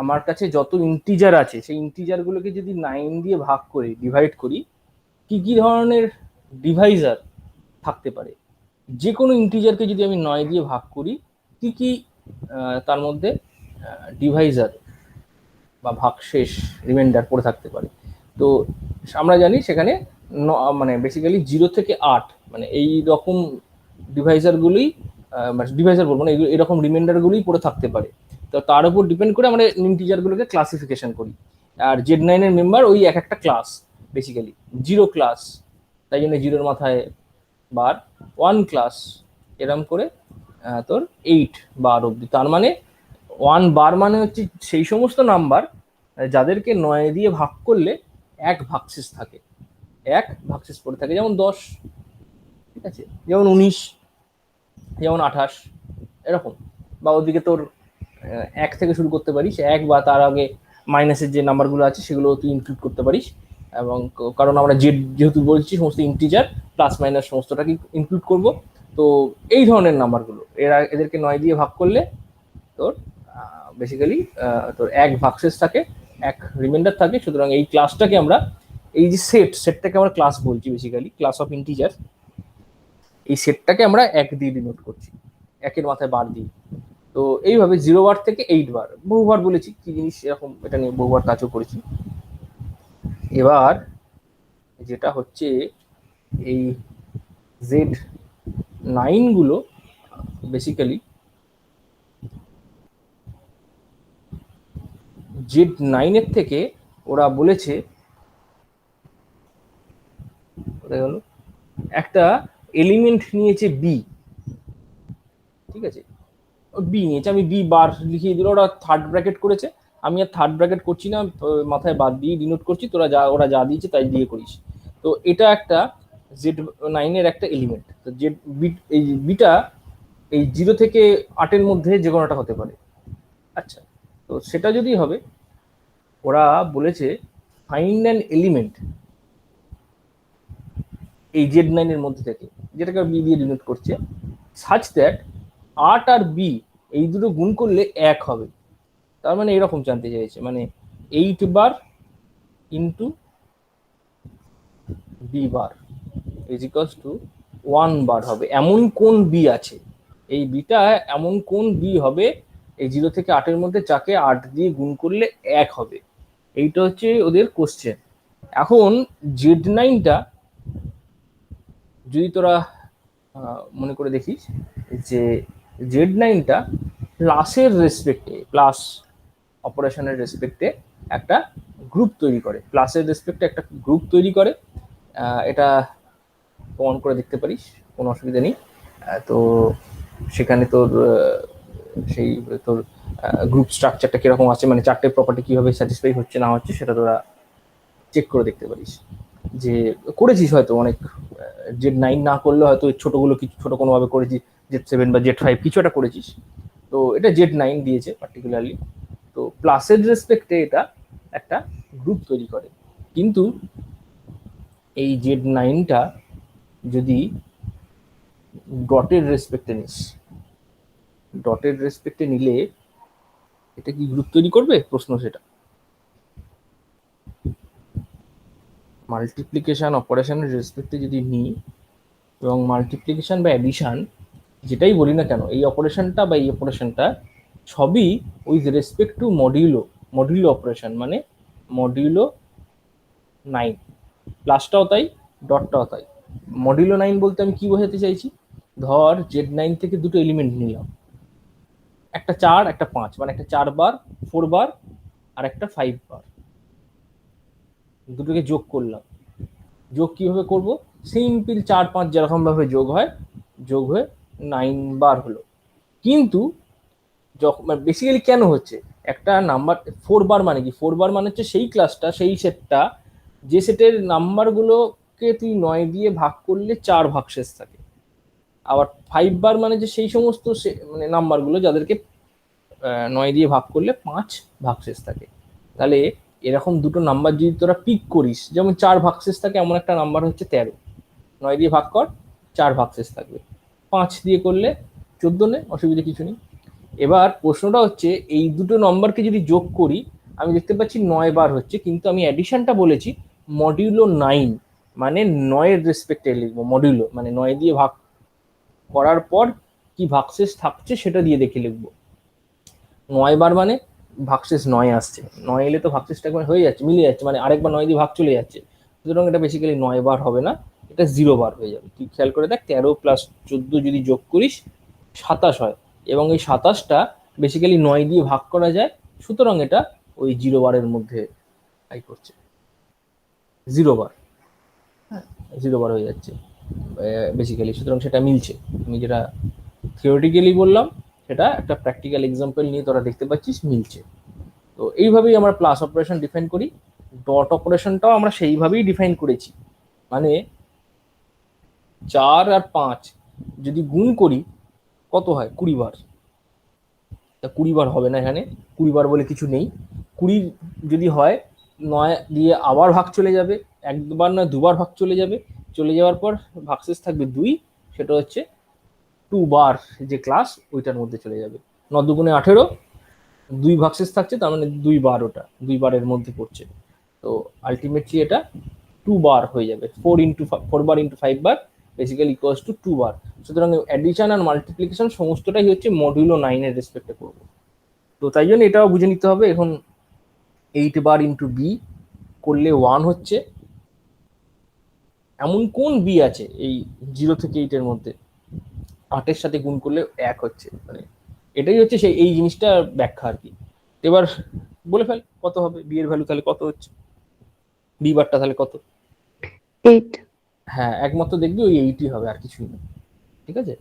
আমার কাছে যত ইন্টিজার আছে সেই ইন্টিজারগুলোকে যদি 9 দিয়ে ভাগ করে ডিভাইড করি, কি কি ধরনের ডিভাইজার থাকতে পারে। যে কোনো ইন্টিজারকে যদি আমি 9 দিয়ে ভাগ করি, কি কি তার মধ্যে ডিভাইজার বা ভাগশেষ রিমাইন্ডার পড়ে থাকতে পারে। তো আমরা জানি সেখানে মানে বেসিক্যালি 0 থেকে 8, মানে এই রকম ডিভাইজারগুলোই, মানে ডিভাইজার বলবো না, এরকম রিমাইন্ডারগুলোই পড়ে থাকতে পারে। তো তার উপর ডিপেন্ড করে আমরা ইন্টিজারগুলোকে ক্লাসিফিকেশন করি। আর Z9 এর মেম্বার ওই এক একটা ক্লাস, বেসিক্যালি 0 ক্লাস, তাই জন্য 0-এর মাথায় বার, 1 ক্লাস, এরম করে তোর 8 বার অব্দি। তার মানে 1 বার মানে হচ্ছে সেই সমস্ত নাম্বার যাদেরকে 9 দিয়ে ভাগ করলে এক ভাগশেষ থাকে, এক ভাগশেষ পড়ে থাকে। যেমন 10, ঠিক আছে, যেমন 19, যেমন 28, এরকম। বা ওদিকে তোর 1 থেকে শুরু করতে পারিস, 1 বা তার আগে মাইনাসের যে নাম্বারগুলো আছে সেগুলো তুই ইনক্লুড করতে পারিস। এবং কারণ আমরা যেহেতু বলছি সমস্ত ইন্টিজার প্লাস মাইনাস সমস্তটাকে ইনক্লুড করব, তো এই ধরনের নাম্বারগুলো এদেরকে 9 দিয়ে ভাগ করলে তোর বেসিক্যালি তোর এক ভাগশেষ থাকে, এক রিমাইন্ডার থাকে। সুতরাং এই ক্লাসটাকে আমরা, এই যে সেটটাকে আমরা ক্লাস বলছি, বেসিক্যালি ক্লাস অফ ইন্টিজার, এই সেটটাকে আমরা 1 দিয়ে ডিনোট করছি, 1-এর মাথায় বার দিই। তো এইভাবে 0 বার থেকে 8 বার, বহুবার বলেছি কি জিনিস এরকম, এটা নিয়ে বহুবার কাজও করেছি। এবার যেটা হচ্ছে এই Z9 গুলো বেসিক্যালি Z9 এর থেকে ওরা বলেছে একটা এলিমেন্ট নিয়েছে বি, ঠিক আছে, বি নিয়েছে, আমি বি বার লিখিয়ে দিল, ওরা থার্ড ব্র্যাকেট করেছে, আমি আর থার্ড ব্র্যাকেট করছি না, মাথায় বাদ দিয়ে ডিনোট করছি, ওরা যা দিয়েছে তাই দিয়ে করিস। তো এটা একটা Z9 এর একটা এলিমেন্ট। তো এই বিটা এই 0 থেকে 8-এর মধ্যে যে কোনোটা হতে পারে। আচ্ছা, তো সেটা যদি হবে, ওরা বলেছে ফাইন্ড অ্যান এলিমেন্ট এই Z9 এর মধ্যে থেকে, যেটাকে বি দিয়ে ডিনোট করছে, সাচ দ্যাট 8 আর বি এই দুটো গুণ করলে 1 হবে। তার মানে এরকম জানতে চাইছে, মানে 8 bar into B bar is equals to 1 bar হবে। এমন কোন বি আছে, এই বিটা এমন কোন বি হবে এই 0 থেকে 8-এর মধ্যে, যাকে 8 দিয়ে গুণ করলে 1 হবে। এইটা হচ্ছে ওদের কোশ্চেন। এখন Z9টা যদি তোরা মনে করে দেখিস যে Z9টা প্লাসের রেসপেক্টে, প্লাস অপারেশনের রেসপেক্টে একটা গ্রুপ তৈরি করে, প্লাসের রেসপেক্টে একটা গ্রুপ তৈরি করে। এটা প্রমাণ করে দেখতে পারিস, কোনো অসুবিধা নেই। তো সেখানে তোর সেই তোর গ্রুপ স্ট্রাকচারটা কিরকম আছে, মানে 4টে প্রপার্টি কিভাবে স্যাটিসফাই হচ্ছে না হচ্ছে, সেটা তোরা চেক করে দেখতে পারিস। যে করেছিস হয়তো অনেক, Z9 না করলে হয়তো ছোটগুলো কিছু ছোট কোনোভাবে করেছিস, Z7 বা Z5 কিছু একটা করেছিস। তো এটা Z9 দিয়েছে পার্টিকুলারলি। তো প্লাসের রেসপেক্টে এটা একটা গ্রুপ তৈরি করে। কিন্তু এই Z9টা যদি ডটের রেসপেক্টে নিস, ডটের রেসপেক্টে নিলে এটা কি গ্রুপ তৈরি করবে, প্রশ্ন সেটা। মাল্টিপ্লিকেশন অপারেশনের রেসপেক্টে যদি নিই, এবং মাল্টিপ্লিকেশন বা অ্যাডিশন যেটাই বলি না কেন, এই অপারেশনটা বা এই অপারেশনটা সবই with respect to modulo operation, মানে মডিউলো 9, প্লাসটাও তাই, ডটটাও তাই। মডিউলো 9 বলতে আমি কি বোঝাতে চাইছি, ধর Z9 থেকে দুটো এলিমেন্ট নিলাম, একটা 4 একটা 5, মানে একটা 4 বার 4 বার আর একটা 5 বার, দুটোকে যোগ করলাম। যোগ কিভাবে করব, সিম্পল 4-5 যেরকম ভাবে যোগ হয়, যোগ হয়ে 9 বার হলো। কিন্তু যখন বেসিক্যালি কেন হচ্ছে, একটা নাম্বার 4 বার মানে কি, 4 বার মানে হচ্ছে সেই ক্লাসটা, সেই সেটটা, যে সেটের নাম্বারগুলোকে তুই 9 দিয়ে ভাগ করলে 4 ভাগশেষ থাকে। আবার 5 বার মানে যে সেই সমস্ত মানে নাম্বারগুলো যাদেরকে 9 দিয়ে ভাগ করলে 5 ভাগশেষ থাকে। তাহলে এরকম দুটো নাম্বার যদি তোরা পিক করিস, যেমন 4 ভাগশেষ থাকে এমন একটা নাম্বার হচ্ছে 13, 9 দিয়ে ভাগ কর 4 ভাগশেষ থাকবে, 5 দিয়ে করলে 14 নেই, অসুবিধা কিছু নেই। এবার প্রশ্নটা হচ্ছে এই দুটো নম্বরকে যদি যোগ করি, আমি দেখতে পাচ্ছি 9 বার হচ্ছে, কিন্তু আমি অ্যাডিশনটা বলেছি মডিউলো 9, মানে 9-এর রেসপেক্টে লিখবো। মডিউলো মানে 9 দিয়ে ভাগ করার পর কি ভাগশেষ থাকছে সেটা দিয়ে দেখে লিখবো। 9 বার মানে ভাগশেষ 9 আসছে, 9 এলে তো ভাগশেষটা একবার হয়ে যাচ্ছে, মিলে যাচ্ছে, মানে আরেকবার 9 দিয়ে ভাগ চলে যাচ্ছে। সুতরাং এটা বেসিক্যালি 9 বার হবে না, এটা 0 বার হয়ে যাবে। তুই খেয়াল করে দেখ, 13 + 14 যদি যোগ করিস 27 হয়, এবং এই 27টা বেসিক্যালি 9 দিয়ে ভাগ করা যায়, সুতরাং এটা ওই 0 বারের মধ্যে আই করছে, 0 বার, হ্যাঁ 0 বার হয়ে যাচ্ছে বেসিক্যালি। সুতরাং সেটা মিলছে। আমি যেটা থিওরিটিক্যালি বললাম সেটা একটা প্র্যাকটিক্যাল এক্সাম্পল নিয়ে তোরা দেখতে পাচ্ছিস মিলছে। তো এইভাবেই আমরা প্লাস অপারেশন ডিফাইন করি। ডট অপারেশনটাও আমরা সেইভাবেই ডিফাইন করেছি, মানে 4 আর 5 যদি গুণ করি কত হয়, 20 বার। তা 20 বার হবে না, এখানে 20 বার বলে কিছু নেই। 20 যদি হয় 9 দিয়ে আবার ভাগ চলে যাবে, একবার না দুবার ভাগ চলে যাবে, চলে যাওয়ার পর ভাগশেষ থাকবে 2, সেটা হচ্ছে 2 বার যে ক্লাস ওইটার মধ্যে চলে যাবে। 9 দুগুণে 18, 2 ভাগশেষ থাকছে, তার মানে 2 বার, ওটা 2 বারের মধ্যে পড়ছে। তো আলটিমেটলি এটা 2 বার হয়ে যাবে। 4 বার into 5 bar basically equals to 2 বার। সুতরাং অ্যাডিশন আর মাল্টিপ্লিকেশন সমস্তটাই হচ্ছে মডিউলো 9 এর রেসপেক্টে করবো। তো তাই জন্য এটাও বুঝে নিতে হবে। এখন 8 বার ইন্টু বি করলে 1 হচ্ছে, এমন কোন বি আছে এই 0 থেকে 8 এর মধ্যে 8 এর সাথে গুণ করলে 1 হচ্ছে, মানে এটাই হচ্ছে সেই এই জিনিসটার ব্যাখ্যা আর কি। এবার বলে ফেল কত হবে বি এর ভ্যালু, তাহলে কত হচ্ছে বি বারটা, তাহলে কত? 8। হ্যাঁ, একমাত্র দেখবি ওই 8ই হবে, আর কিছুই না। ঠিক আছে,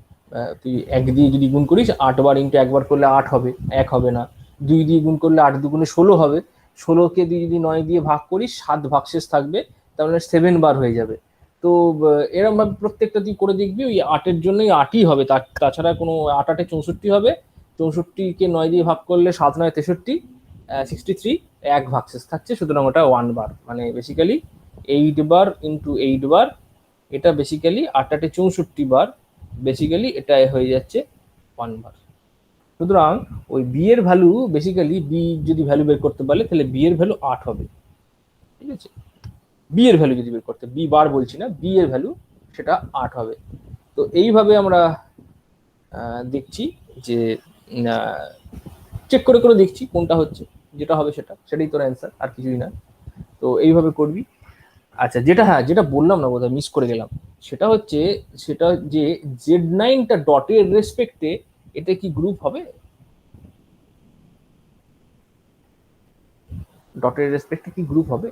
তুই 1 দিয়ে যদি গুণ করিস 8 বার ইন্টু 1 বার করলে 8 হবে, 1 হবে না। 2 দিয়ে গুণ করলে 8 দুগুণে 16 হবে, 16কে তুই যদি 9 দিয়ে ভাগ করিস 7 ভাগশেষ থাকবে, তার মানে 7 বার হয়ে যাবে। তো এরকম ভাবে প্রত্যেকটা তুই করে দেখবি ওই 8-এর জন্যই 8ই হবে, তাছাড়া কোনো 8 8-এ 64 হবে, 64কে 9 দিয়ে ভাগ করলে 7 9 63, 63, 1 ভাগশেষ থাকছে, সুতরাং ওটা 1 বার, মানে বেসিক্যালি 8 বার ইন্টু 8 বার, এটা বেসিক্যালি 8 8-এ 64 বার, বেসিক্যালি এটা হয়ে যাচ্ছে 1 বার। সুতরাং ওই বি এর ভ্যালু বেসিক্যালি বি যদি ভ্যালু বের করতে পারলে তাহলে বি এর ভ্যালু 8 হবে। ঠিক আছে, বি এর ভ্যালু যদি বের করতে, বি বার বলছি না, বি এর ভ্যালু সেটা 8 হবে। তো এইভাবে আমরা দেখছি যে চেক করে করে দেখছি কোনটা হচ্ছে, যেটা হবে সেটাই তোর অ্যান্সার, আর কিছুই না। তো এইভাবে করবি। আচ্ছা, যেটা বললাম না, বোধহয় মিস করে গেলাম, সেটা হচ্ছে সেটা যে Z9টা ডটের রেসপেক্টে এটা কি গ্রুপ হবে? ডটের রেসপেক্টে কি গ্রুপ হবে?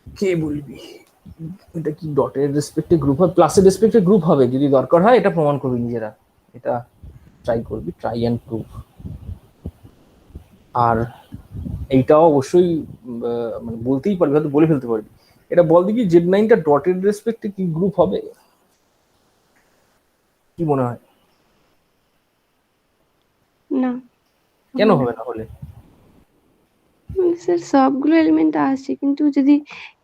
কে বলবি এটা কি ডটের রেসপেক্টে গ্রুপ হবে? প্লাসের রেসপেক্টে গ্রুপ হবে, যদি দরকার হয় এটা প্রমাণ করবি নিজেরা, এটা ট্রাই করবি, ট্রাই অ্যান্ড প্রুভ। আর এইটাও অবশ্যই মানে বলতেই পারবি, হয়তো বলে ফেলতে পারবি। এটা বল দেখি Z9টা ডটের রেসপেক্টে কি গ্রুপ হবে, কি মনে হয়? না, কেন হবে না হলে? স্যার সবগুলো এলিমেন্ট আসছে, কিন্তু যদি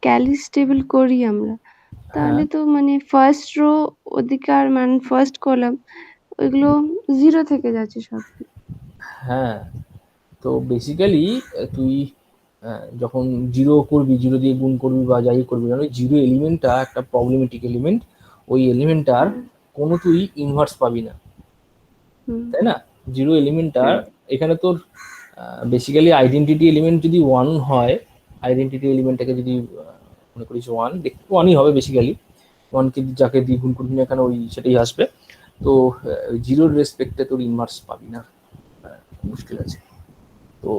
ক্যালিস টেবিল করি আমরা, তাহলে তো মানে ফার্স্ট রো ওদিকে আর মানে ফার্স্ট কলাম ওইগুলো 0 থেকে যাচ্ছে সব। হ্যাঁ, তো বেসিক্যালি তুই যখন 0 করবি, 0 দিয়ে গুণ করবি বা যাই করবি, কারণ 0 এলিমেন্টটা একটা প্রবলেমেটিক এলিমেন্ট, ওই এলিমেন্টটার কোনো তুই ইনভার্স পাবি না, তাই না? 0 এলিমেন্টটার এখানে তোর বেসিক্যালি আইডেন্টিটি এলিমেন্ট যদি 1 হয়, আইডেন্টিটি এলিমেন্টটাকে যদি মনে করিস 1, দেখতে 1ই হবে বেসিক্যালি, 1কে যাকে দিয়ে গুণ করবি না এখানে ওই সেটাই আসবে। তো 0-র রেসপেক্টে তোর ইনভার্স পাবি না, মুশকিল আছে। তো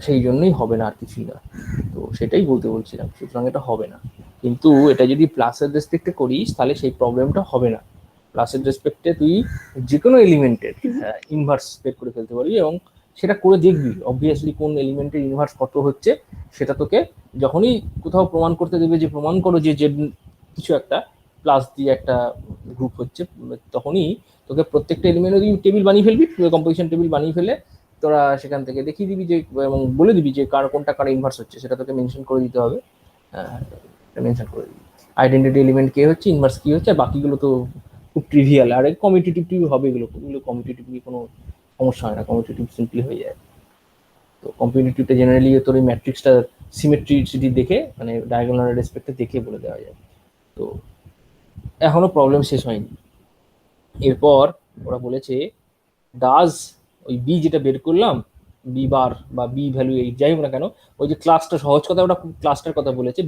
সেই জন্যই হবে না, আর কিছুই না। তো সেটাই বলতে বলছিলাম, সুতরাং এটা হবে না। কিন্তু এটা যদি প্লাসের রেসপেক্টে করিস তাহলে সেই প্রবলেমটা হবে না। প্লাসের রেসপেক্টে তুই যে কোনো এলিমেন্টের ইনভার্স বের করে ফেলতে পারবি, এবং সেটা করে দেখবি অবভিয়াসলি কোন এলিমেন্টের ইনভার্স কত হচ্ছে। সেটা তোকে যখনই কোথাও প্রমাণ করতে দেবে যে প্রমাণ করো যে কিছু একটা প্লাস দিয়ে একটা গ্রুপ হচ্ছে, তখনই তোকে প্রত্যেকটা এলিমেন্টের টেবিল বানিয়ে ফেলবি, কম্পোজিশন টেবিল বানিয়ে ফেলে তোরা সেখান থেকে দেখিয়ে দিবি যে, এবং বলে দিবি যে কোনটা কার ইনভার্স হচ্ছে, সেটা তোকে মেনশন করে দিতে হবে। মেনশন করে দিবি আইডেন্টিটি এলিমেন্ট কে হচ্ছে, ইনভার্স কি হচ্ছে, আর বাকিগুলো তো খুব ট্রিভিয়াল। আর কমিউটেটিভ হবে, এগুলো কমিউটেটিভলি কোনো সমস্যা হয় না, কমিউটেটিভ সিম্পলি হয়ে যায়। তো কম্পিটিটিভটা জেনারেলি তোর এই ম্যাট্রিক্সটা সিমেট্রিসিটি দেখে, মানে ডায়াগোনাল রেসপেক্টে দেখে বলে দেওয়া যায়। তো এখনো প্রবলেম শেষ হয়নি। এরপর ওরা বলেছে ডাজ ওই বি যেটা বের করলাম, বি বার বা বি ভ্যালু 8 যাই হোক না কেন, ওই যে ক্লাসটা সহজ কথা, ওটা ক্লাসটার কথা বলেছে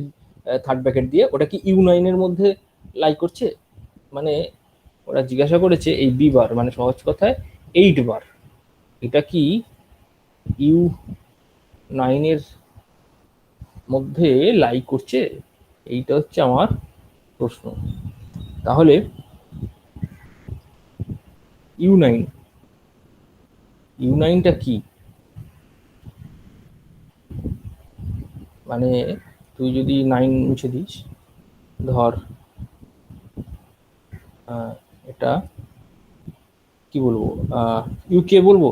থার্ড ব্র্যাকেট দিয়ে, ওটা কি U9 এর মধ্যে লাই করছে? মানে ওরা জিজ্ঞাসা করেছে এই বি বার মানে সহজ কথায় 8 বার, এটা কি U9 এর মধ্যে লাই করছে? এইটা হচ্ছে আমার প্রশ্ন। তাহলে U9টা কি? মানে তুই যদি 9 মুছে দিস, ধর এটা কি বলবো, ইউকে বলবো,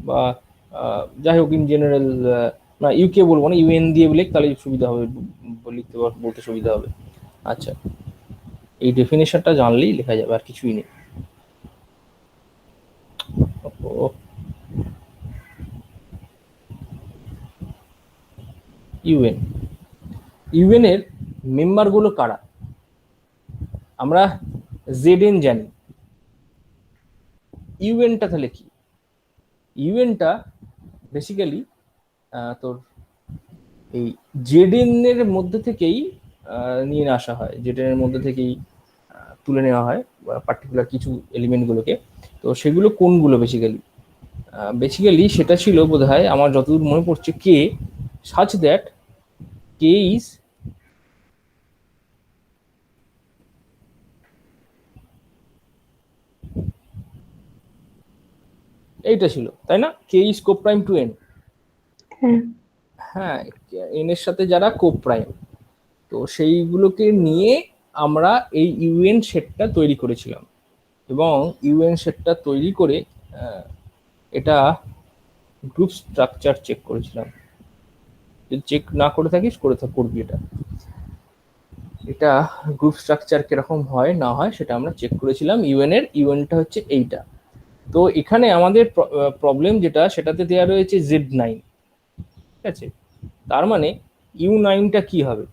বা যাই হোক ইন জেনারেল, না ইউকে বলবো না, UN দিয়ে বলে তাহলে সুবিধা হবে, লিখতে বলতে সুবিধা হবে। আচ্ছা, এই ডেফিনেশনটা জানলেই লেখা যাবে, আর কিছুই নেই। ইউএন, ইউএন এর মেম্বারগুলো কারা? আমরা জেডএন জানি, ইউএনটা তাহলে কি? ইউএনটা বেসিক্যালি তোর এই জেডএন এর মধ্যে থেকেই নিয়ে আসা হয়, জেডএন এর মধ্যে থেকেই তুলে নেওয়া হয় পার্টিকুলার কিছু এলিমেন্টগুলোকে। তো সেগুলো কোনগুলো বেসিক্যালি সেটা ছিল বোধহয় আমার যতদূর মনে পড়ছে কে, সাচ দ্যাট কে ইজ এইটা ছিল, তাই না? K is coprime to N. হ্যাঁ হ্যাঁ, এন এর সাথে যারা কোপ্রাইম, তো সেইগুলোকে নিয়ে আমরা এই ইউএন সেটটা তৈরি করেছিলাম, এবং ইউএন সেটটা তৈরি করে এটা গ্রুপ স্ট্রাকচার চেক করেছিলাম। যদি চেক না করে থাকিস করবি এটা। এটা গ্রুপ স্ট্রাকচার কিরকম হয় না হয় সেটা আমরা চেক করেছিলাম। ইউএনটা হচ্ছে এইটা। তো এখানে আমাদের প্রবলেম যেটা, সেটাতে দেওয়া রয়েছে Z9, ঠিক আছে? তার মানে U9টা কি হবে?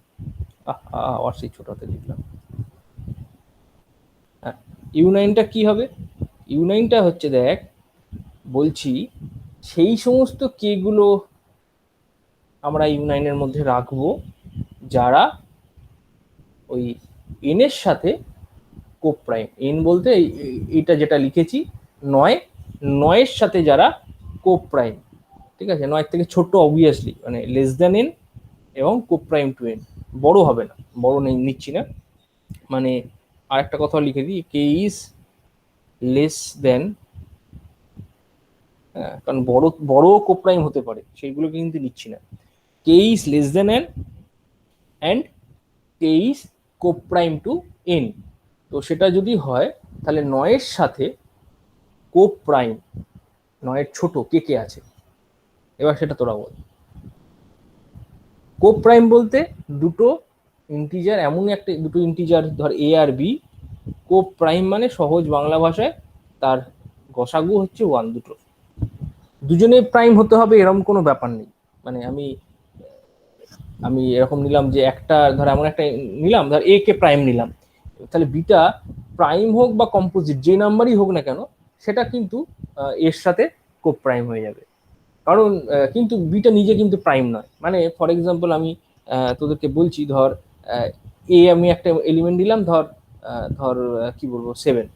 আবার সেই ছোটতে লিখলাম। U9টা কি হবে? U9টা হচ্ছে, দেখ বলছি, সেই সমস্ত কে গুলো আমরা U9 এর মধ্যে রাখবো যারা ওই এন এর সাথে কোপ্রাইম, এন বলতে এইটা যেটা লিখেছি 9, 9 সাথে যারা কোপ্রাইম, ঠিক আছে? 9 থেকে ছোট অবভিয়াসলি, মানে লেস দেন এন এবং কোপ্রাইম টু এন, বড় হবে না, বড় নিচ্ছি না। মানে আরেকটা কথা লিখে দিই, কে ইজ লেস দেন, কারণ বড় কোপ্রাইম হতে পারে, সেইগুলো কিন্তু নিচ্ছি না। K is less than N and K is coprime to N. তো সেটা যদি হয় তাহলে 9 সাথে কোপ্রাইম, 9 ছোট কে কে আছে, এবার সেটা তোরা বল। কোপ্রাইম বলতে দুটো ইন্টিজার, এমন একটা দুটো ইন্টিজার ধর এ আর বি, কোপ্রাইম মানে সহজ বাংলা ভাষায় তার গসাগু হচ্ছে 1, দুটো। দুজনে প্রাইম হতে হবে এরকম কোনো ব্যাপার নেই। মানে আমি এরকম নিলাম যে একটা ধর এমন একটা নিলাম, ধর এ কে প্রাইম নিলাম, তাহলে বিটা প্রাইম হোক বা কম্পোজিট যে নাম্বারই হোক না কেন, সেটা কিন্তু এর সাথে কোপ্রাইম হয়ে যাবে। কারণ কিন্তু বিটা নিজে কিন্তু প্রাইম নয়। মানে ফর এক্সাম্পল আমি তোদেরকে বলছি, ধর এ আমি একটা এলিমেন্ট দিলাম, ধর কি বলবো 7,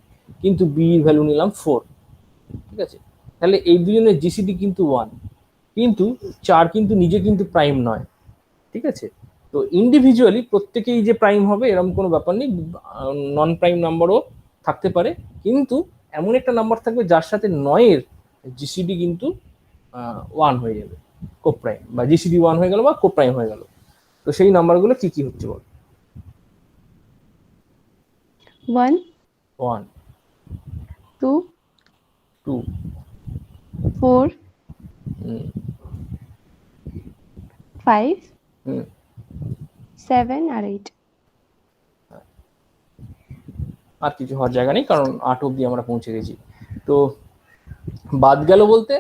কিন্তু বি ভ্যালু নিলাম 4, ঠিক আছে? তাহলে এই দুজনের জিসিডি কিন্তু 1, কিন্তু 4 কিন্তু নিজে কিন্তু প্রাইম নয়, ঠিক আছে? তো ইন্ডিভিজুয়ালি প্রত্যেকেই যে প্রাইম হবে এরকম কোনো ব্যাপার নেই, নন প্রাইম নাম্বারও থাকতে পারে, কিন্তু এমন একটা নাম্বার থাকবে যার সাথে 9-এর জিসিডি কিন্তু 1 হয়ে যাবে, কোপ্রাইম, বা জিসিডি 1 হয়ে গেল বা কোপ্রাইম হয়ে গেল। তো সেই নাম্বারগুলো কি কি হচ্ছে বল? 1 1, 2 2, 4 হুম, 5 হুম, 7 আর 8। আর কিছু হওয়ার জায়গা নেই, কারণ 8 অব্দি আমরা পৌঁছে গেছি। তো বাদ গেল বলতে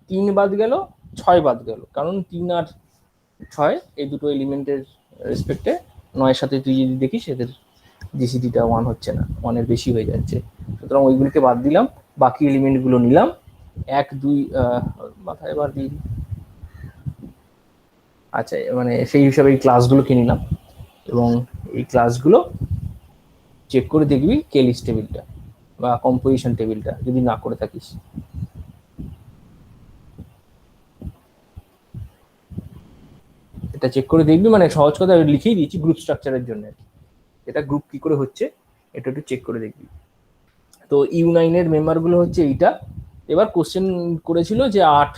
3 বাদ গেল, 6 বাদ গেল, কারণ 3 আর 6 এই দুটো এলিমেন্টের রেসপেক্টে 9-এর সাথে তুই যদি দেখিস এদের জিসিডিটা 1 হচ্ছে না, 1-এর বেশি হয়ে যাচ্ছে। সুতরাং ওইগুলিকে বাদ দিলাম, বাকি এলিমেন্টগুলো নিলাম, 1, 2 মাথায় এবার দিই। আচ্ছা, মানে সেই হিসাবে এই ক্লাসগুলোকে নিলাম, এবং এই ক্লাসগুলো চেক করে দেখবি কে লিস্ট টেবিলটা বা কম্পোজিশন টেবিলটা যদি না করে থাকিস। এটা চেক করে দেখবি, মানে সহজ কথা লিখেই দিয়েছি গ্রুপ স্ট্রাকচারের জন্য, এটা গ্রুপ কি করে হচ্ছে এটা একটু চেক করে দেখবি। তো U9-এর মেম্বারগুলো হচ্ছে এইটা। এবার কোশ্চেন করেছিল যে 8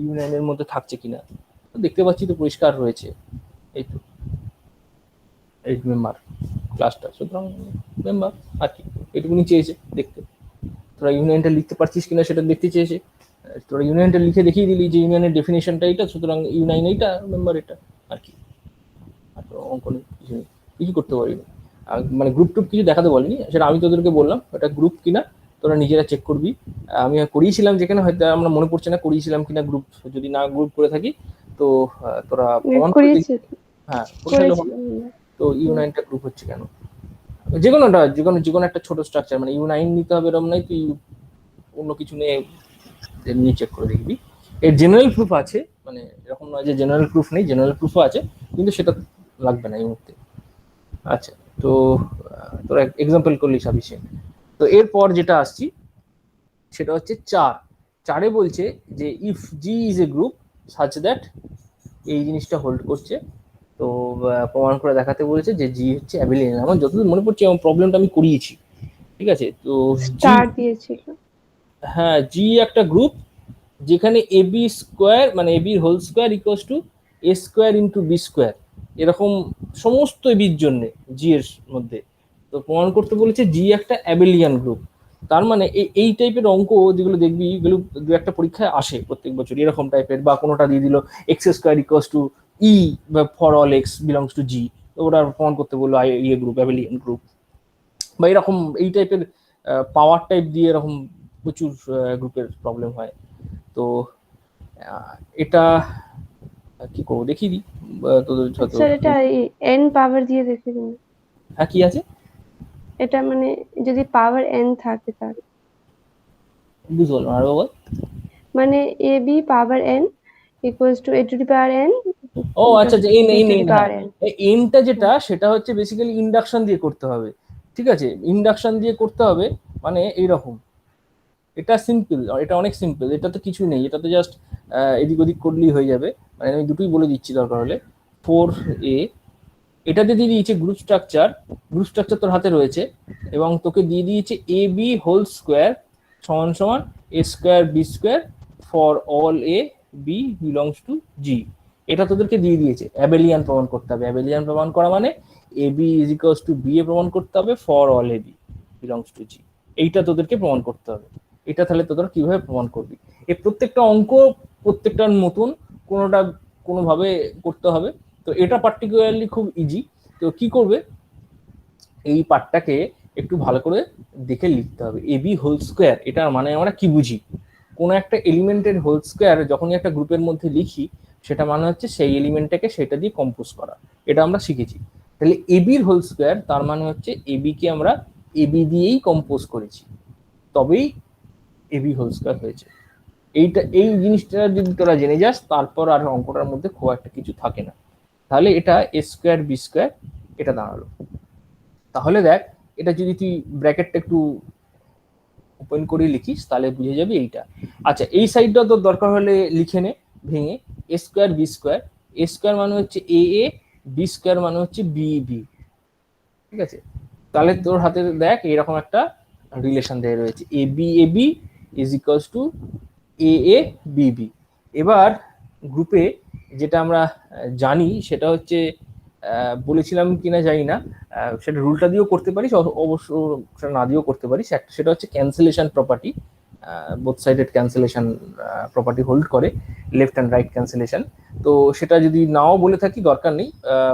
U9-এর মধ্যে থাকছে কিনা, দেখতে পাচ্ছি তো পরিষ্কার রয়েছে, এই তো 8 মেম্বার ক্লাসটা, সুতরাং মেম্বার। আর কি এটুকুনি চেয়েছে দেখতে, তোরা ইউনিয়নটা লিখতে পারছিস কিনা সেটা দেখতে চেয়েছে। তোরা ইউনিয়নটা লিখে দেখিয়ে দিলি যে ইউনিয়নের ডেফিনেশনটা এটা, সুতরাং U9 এইটা মেম্বার এটা, আর কি। আর তো অঙ্কনে কিছু করতে পারি না। মানে গ্রুপ টুপ কিছু দেখাতে বলেনি, সেটা আমি তোদেরকে বললাম ওটা গ্রুপ কিনা তোরা নিজেরা চেক করবি। আমি করিয়েছিলাম যেখানে, হয়তো আমরা মনে পড়ছে না করিয়েছিলাম কিনা গ্রুপ, যদি না গ্রুপ করে থাকি তো তোরা প্রমাণ করে দেখি। করিয়েছে, হ্যাঁ করে থাকলে ভালো। করেছিলাম আমরা। তো ইউ9টা গ্রুপ হচ্ছে কেন, যে কোনো একটা ছোট স্ট্রাকচার, মানে ইউ9 নিতে হবে এরকম নাই, তুই অন্য কিছু নিয়ে এমনি চেক করে দেখবি। এর জেনারেল প্রুফ আছে, মানে এরকম নয় যে জেনারেল প্রুফ নেই, জেনারেল প্রুফও আছে, কিন্তু সেটা লাগবে না এই মুহূর্তে। আচ্ছা, তো তোরা এক্সাম্পল করলি সাফিসিয়েন্ট। তো এরপর যেটা আসছি সেটা হচ্ছে 4 বলছে যে if G is a group such that, এই জিনিসটা হোল্ড করছে। তো প্রমাণ করে দেখাতে বলেছে যে জি হচ্ছে অ্যাবিলিয়ান। আমার যতদূর মনে পড়ছে এবং প্রবলেমটা আমি করিয়েছি, ঠিক আছে। তো জি, স্টার দিয়েছিল। হ্যাঁ জি একটা গ্রুপ যেখানে এ বি স্কোয়ার মানে এ বির whole square equals to A square into B square, এরকম সমস্ত এবির জন্য জি এর মধ্যে। তো প্রমাণ করতে বলেছে জি একটা অ্যাবেলিয়ান গ্রুপ। তার মানে এই টাইপের অঙ্ক যেগুলো দেখবি, এগুলো দু একটা পরীক্ষায় আসে প্রত্যেক বছর এরকম টাইপের, বা কোনোটা দিয়ে দিল X square equals to E for all X belongs to G, তো ওটা প্রমাণ করতে বললো ইয়ে গ্রুপ, অ্যাবেলিয়ান গ্রুপ, বা এরকম এই টাইপের পাওয়ার টাইপ দিয়ে এরকম প্রচুর গ্রুপের প্রবলেম হয়। তো এটা কি করবো দেখিয়ে দিই তোদের যত। স্যার এটা n পাওয়ার দিয়ে দেখে দিন। হ্যাঁ কি আছে, এটা মানে যদি পাওয়ার n থাকে তাহলে বুঝতে পারলাম আরো বল। মানে এ B power n equals to a to the power n ও আচ্ছা আচ্ছা, N b N to the N হ্যাঁ, পাওয়ার n। এনটা যেটা সেটা হচ্ছে বেসিক্যালি ইন্ডাকশন দিয়ে করতে হবে, ঠিক আছে। ইন্ডাকশন দিয়ে করতে হবে মানে এইরকম, এটা সিম্পল, এটা অনেক সিম্পল, এটা তো কিছু নেই, এটা তো জাস্ট এদিক ওদিক করলেই হয়ে যাবে। মানে আমি দুটোই বলে দিচ্ছি দরকার হলে। 4a, এটাতে দিয়ে দিয়েছে গ্রুপ স্ট্রাকচার, গ্রুপ স্ট্রাকচার তোর হাতে রয়েছে, এবং তোকে দিয়ে দিয়েছে এ বি হোল স্কোয়ার সমান সমান A square B square for all A B belongs to G. এটা তোদেরকে দিয়ে দিয়েছে, অ্যাবেলিয়ান প্রমাণ করতে হবে। অ্যাবেলিয়ান প্রমাণ করা মানে A B is equals to B A প্রমাণ করতে হবে for all A B belongs to G, এইটা তোদেরকে প্রমাণ করতে হবে। এটা তাহলে তোদের কিভাবে প্রমাণ করবি, এই প্রত্যেকটা অঙ্ক প্রত্যেকটার মতন, কোনোটা কোনোভাবে করতে হবে। তো এটা পার্টিকুলারলি খুব ইজি। তো কি করবে, এই পার্টটাকে একটু ভালো করে দেখে লিখতে হবে। এ বি হোল স্কোয়ার, এটার মানে আমরা কি বুঝি, কোনো একটা এলিমেন্টের হোল স্কোয়ার যখনই একটা গ্রুপের মধ্যে লিখি, সেটা মানে হচ্ছে সেই এলিমেন্টটাকে সেটা দিয়ে কম্পোজ করা, এটা আমরা শিখেছি। তাহলে এ বির হোল স্কোয়ার তার মানে হচ্ছে এ বি কে আমরা এ বি দিয়েই কম্পোজ করেছি, তবেই এ বি হোল স্কোয়ার হয়েছে। এই জিনিসটা যদি তোরা জেনে যাস, তারপর আর অঙ্কটার মধ্যে খুব একটা কিছু থাকে না। তাহলে এটা এ স্কোয়ার বি স্কোয়ার এটা দাঁড়ালো। তাহলে দেখ, এটা যদি তুই ব্র্যাকেটটা একটু ওপেন করে লিখিস তাহলে বুঝে যাবি এইটা। আচ্ছা, এই সাইডটা তোর দরকার হলে লিখে নে ভেঙে, এ স্কোয়ার বি স্কোয়ার, এ স্কোয়ার মানে হচ্ছে এ এ, বি স্কোয়ার মানে হচ্ছে বি বি, ঠিক আছে। তাহলে তোর হাতে দেখ এরকম একটা রিলেশন দেওয়া রয়েছে, A B is equals to A A B B. এবার গ্রুপে যেটা আমরা জানি সেটা হচ্ছে, বলেছিলাম কিনা জানি না, সেটা রুলটা দিয়েও করতে পারিস, অবশ্য সেটা না দিয়েও করতে পারিস। একটা সেটা হচ্ছে cancellation property, both sided cancellation property hold করে, লেফট অ্যান্ড রাইট ক্যান্সেলেশন। তো সেটা যদি নাও বলে থাকি দরকার নেই,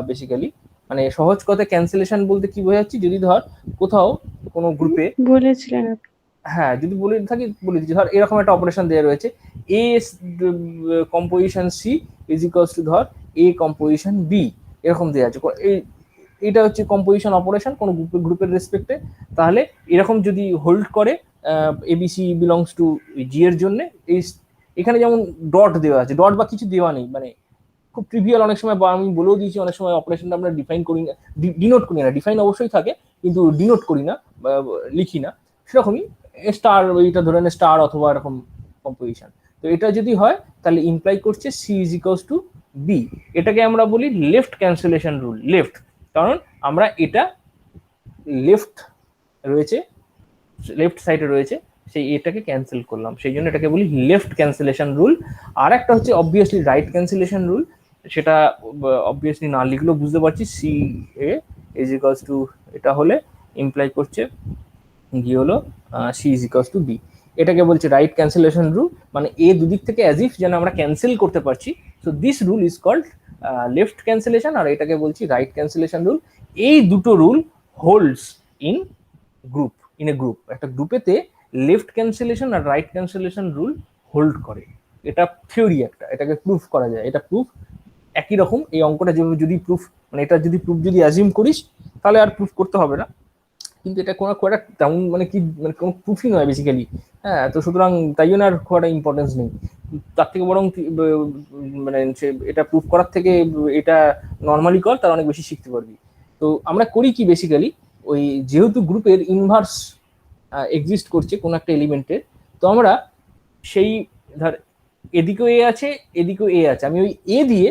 বেসিক্যালি মানে সহজ কথা ক্যান্সেলেশন বলতে কি বোঝাচ্ছি, যদি ধর কোথাও কোনো গ্রুপে, বলেছিলেন আপনি। হ্যাঁ যদি বলে থাকি বলে দিচ্ছি, ধর এরকম একটা অপারেশন দেওয়া রয়েছে, A composition C is equals to ধর এ কম্পোজিশন বি, এরকম দেওয়া আছে। এটা হচ্ছে কম্পোজিশন অপারেশন কোনো গ্রুপের রেসপেক্টে। তাহলে এরকম যদি হোল্ড করে এবিসি বিলংস টু জি এর জন্য, এই এখানে যেমন ডট দেওয়া আছে, ডট বা কিছু দেওয়া নেই, মানে খুব ট্রিভিয়াল অনেক সময়, বা আমি বলেও দিয়েছি অনেক সময় অপারেশনটা আমরা ডিফাইন করি না, ডিনোট করি না, ডিফাইন অবশ্যই থাকে কিন্তু ডিনোট করি না, লিখি না, সেরকমই স্টার, এইটা ধরে নে স্টার অথবা এরকম কম্পোজিশন। তো এটা যদি হয় তাহলে ইমপ্লাই করছে C is equals to B. এটাকে আমরা বলি লেফট ক্যান্সেলেশন রুল, লেফট, কারণ আমরা এটা লেফট রয়েছে, লেফট সাইডে রয়েছে, সেই এটাকে ক্যান্সেল করলাম, সেই জন্য এটাকে বলি লেফট ক্যান্সেলেশন রুল। আর একটা হচ্ছে অবভিয়াসলি রাইট ক্যান্সেলেশন রুল, সেটা অবভিয়াসলি না লিখলেও বুঝতে পারছি, C A is equals to, এটা হলে ইমপ্লাই করছে কি হলো C is equals to B. এটাকে বলছে রাইট ক্যান্সেলেশন রুল, মানে এ দুদিক থেকে অ্যাজ ইফ যেন আমরা ক্যান্সেল করতে পারছি। So this rule is called left cancellation, আর এটাকে বলছি রাইট ক্যান্সেলেশন রুল। এই দুটো rule holds in group, in a group, একটা গ্রুপেতে লেফট ক্যান্সেলেশন আর রাইট ক্যান্সেলেশন রুল হোল্ড করে। এটা থিওরি একটা, এটাকে প্রুফ করা যায়, এটা প্রুফ একই রকম। এই অঙ্কটা যদি প্রুফ মানে এটা যদি প্রুফ যদি অ্যাজিউম করিস তাহলে আর প্রুফ করতে হবে না, কিন্তু এটা কোনো খুব একটা তেমন মানে কি মানে কোনো প্রুফই নয় বেসিক্যালি। হ্যাঁ, তো সুতরাং তাই জন্য আর খুব একটা ইম্পর্টেন্স নেই। তার থেকে বরং মানে এটা প্রুফ করার থেকে এটা নর্মালি কর, তার অনেক বেশি শিখতে পারবি। তো আমরা করি কি বেসিক্যালি, ওই যেহেতু গ্রুপের ইনভার্স এক্সিস্ট করছে কোনো একটা এলিমেন্টের, তো আমরা সেই ধর এদিকেও এ আছে এদিকেও এ আছে, আমি ওই এ দিয়ে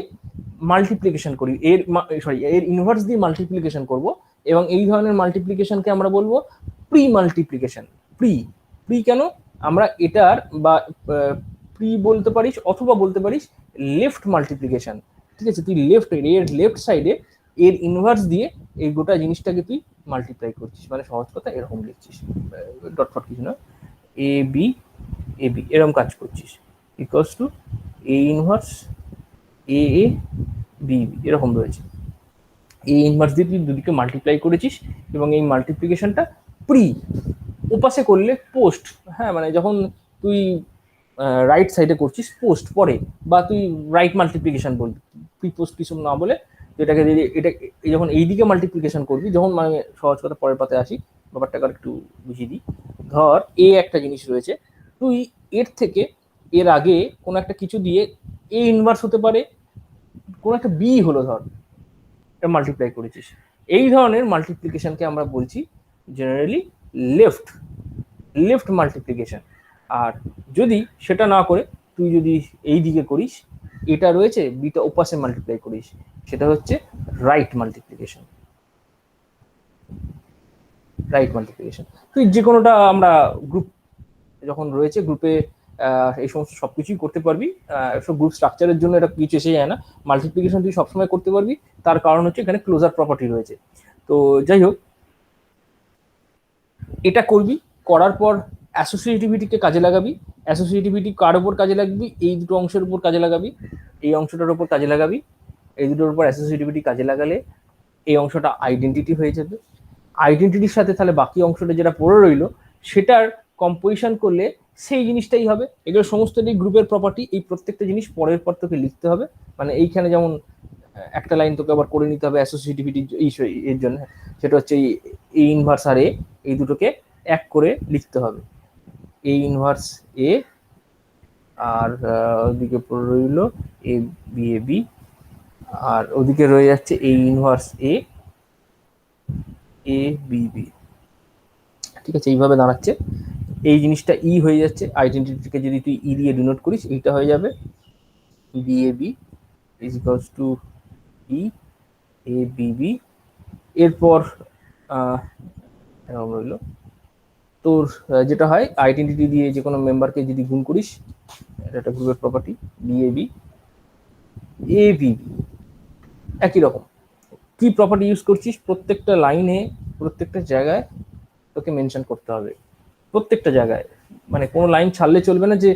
মাল্টিপ্লিকেশন করি, এর ইনভার্স দিয়ে মাল্টিপ্লিকেশন করব, এবং এই ধরনের মাল্টিপ্লিকেশনকে আমরা বলবো প্রি মাল্টিপ্লিকেশন। প্রি প্রি কেন, আমরা এটার বা প্রি বলতে পারিস অথবা বলতে পারিস লেফট মাল্টিপ্লিকেশন। ঠিক আছে, তুই এর লেফট সাইডে এর ইনভার্স দিয়ে এই গোটা জিনিসটাকে তুই মাল্টিপ্লাই করছিস, মানে সহজ কথা এরকম লিখছিস, ডট ফট কিছু না, এ বি এরকম কাজ করছিস, equals to A inverse A B এরকম রয়েছে। এই ইনভার্স দিয়ে তুই দুদিকে মাল্টিপ্লাই করেছিস, এবং এই মাল্টিপ্লিকেশনটা প্রি, ওপাশে করলে পোস্ট। হ্যাঁ, মানে যখন তুই রাইট সাইডে করছিস পোস্ট পরে, বা তুই রাইট মাল্টিপ্লিকেশন বলবি, প্রি পোস্ট কিছু না বলে এটাকে এটা যখন এইদিকে মাল্টিপ্লিকেশন করবি, যখন মানে সহজ কথা পরের পাতে আসি, ব্যাপারটাকে একটু বুঝিয়ে দিই। ধর এ একটা জিনিস রয়েছে, তুই এর থেকে এর আগে কোনো একটা কিছু দিয়ে এ ইনভার্স হতে পারে, কোনো একটা বি হলো ধর, মাল্টিপ্লাই করেছিস, এই ধরনের মাল্টিপ্লিকেশনকে আমরা বলছি জেনারেলি লেফট মাল্টিপ্লিকেশন। আর যদি সেটা না করে তুই যদি এই দিকে করিস, এটা রয়েছে বিটা ওপাশে মাল্টিপ্লাই করিস, সেটা হচ্ছে রাইট মাল্টিপ্লিকেশন। তুই যে কোনোটা, আমরা গ্রুপ যখন রয়েছে গ্রুপে এই সমস্ত সবকিছুই করতে পারবি। সব গ্রুপ স্ট্রাকচারের জন্য এটা কিছু এসে যায় না, মাল্টিপ্লিকেশন তুই সবসময় করতে পারবি, তার কারণ হচ্ছে এখানে ক্লোজার প্রপার্টি রয়েছে। তো যাই হোক, এটা করবি, করার পর অ্যাসোসিয়েটিভিটিকে কাজে লাগাবি। অ্যাসোসিয়েটিভিটি কার উপর কাজে লাগবি, এই দুটো অংশের উপর কাজে লাগাবি, এই অংশটার উপর কাজে লাগাবি, এই দুটোর উপর অ্যাসোসিয়েটিভিটি কাজে লাগালে এই অংশটা আইডেন্টিটি হয়ে যাবে। আইডেন্টিটির সাথে তাহলে বাকি অংশটা যেটা পড়ে রইলো সেটার কম্পোজিশন করলে সেই জিনিসটাই হবে। এগুলো সমস্ত গ্রুপের প্রপার্টি, এই প্রত্যেকটা জিনিস পরের পর তোকে লিখতে হবে। মানে এইখানে যেমন একটা লাইন তোকে আবার করে নিতে হবে অ্যাসোসিয়েটিভিটি এর জন্য, সেটা হচ্ছে এই ইনভার্স আর এ, এই দুটোকে এক করে লিখতে হবে, এ ইনভার্স এ, আর ওদিকে পড়ে রইল এ বি, আর ওদিকে রয়ে যাচ্ছে এ ইনভার্স এ বি। ঠিক আছে, এইভাবে দাঁড়াচ্ছে, এই জিনিসটা ই হয়ে যাচ্ছে, আইডেন্টিটিকে যদি তুই ই দিয়ে ডিনোট করিস এইটা হয়ে যাবে B is equals to E A B. এরপর রইল তোর যেটা হয় আইডেন্টিটি দিয়ে যে কোনো মেম্বারকে যদি গুণ করিস, এটা একটা গ্রুপের প্রপার্টি, বি একই রকম। কি প্রপার্টি ইউজ করছিস, প্রত্যেকটা লাইনে প্রত্যেকটা জায়গায় তোকে মেনশন করতে হবে, প্রত্যেকটা জায়গায়, মানে কোনো লাইন ছাড়লে চলবে না যে।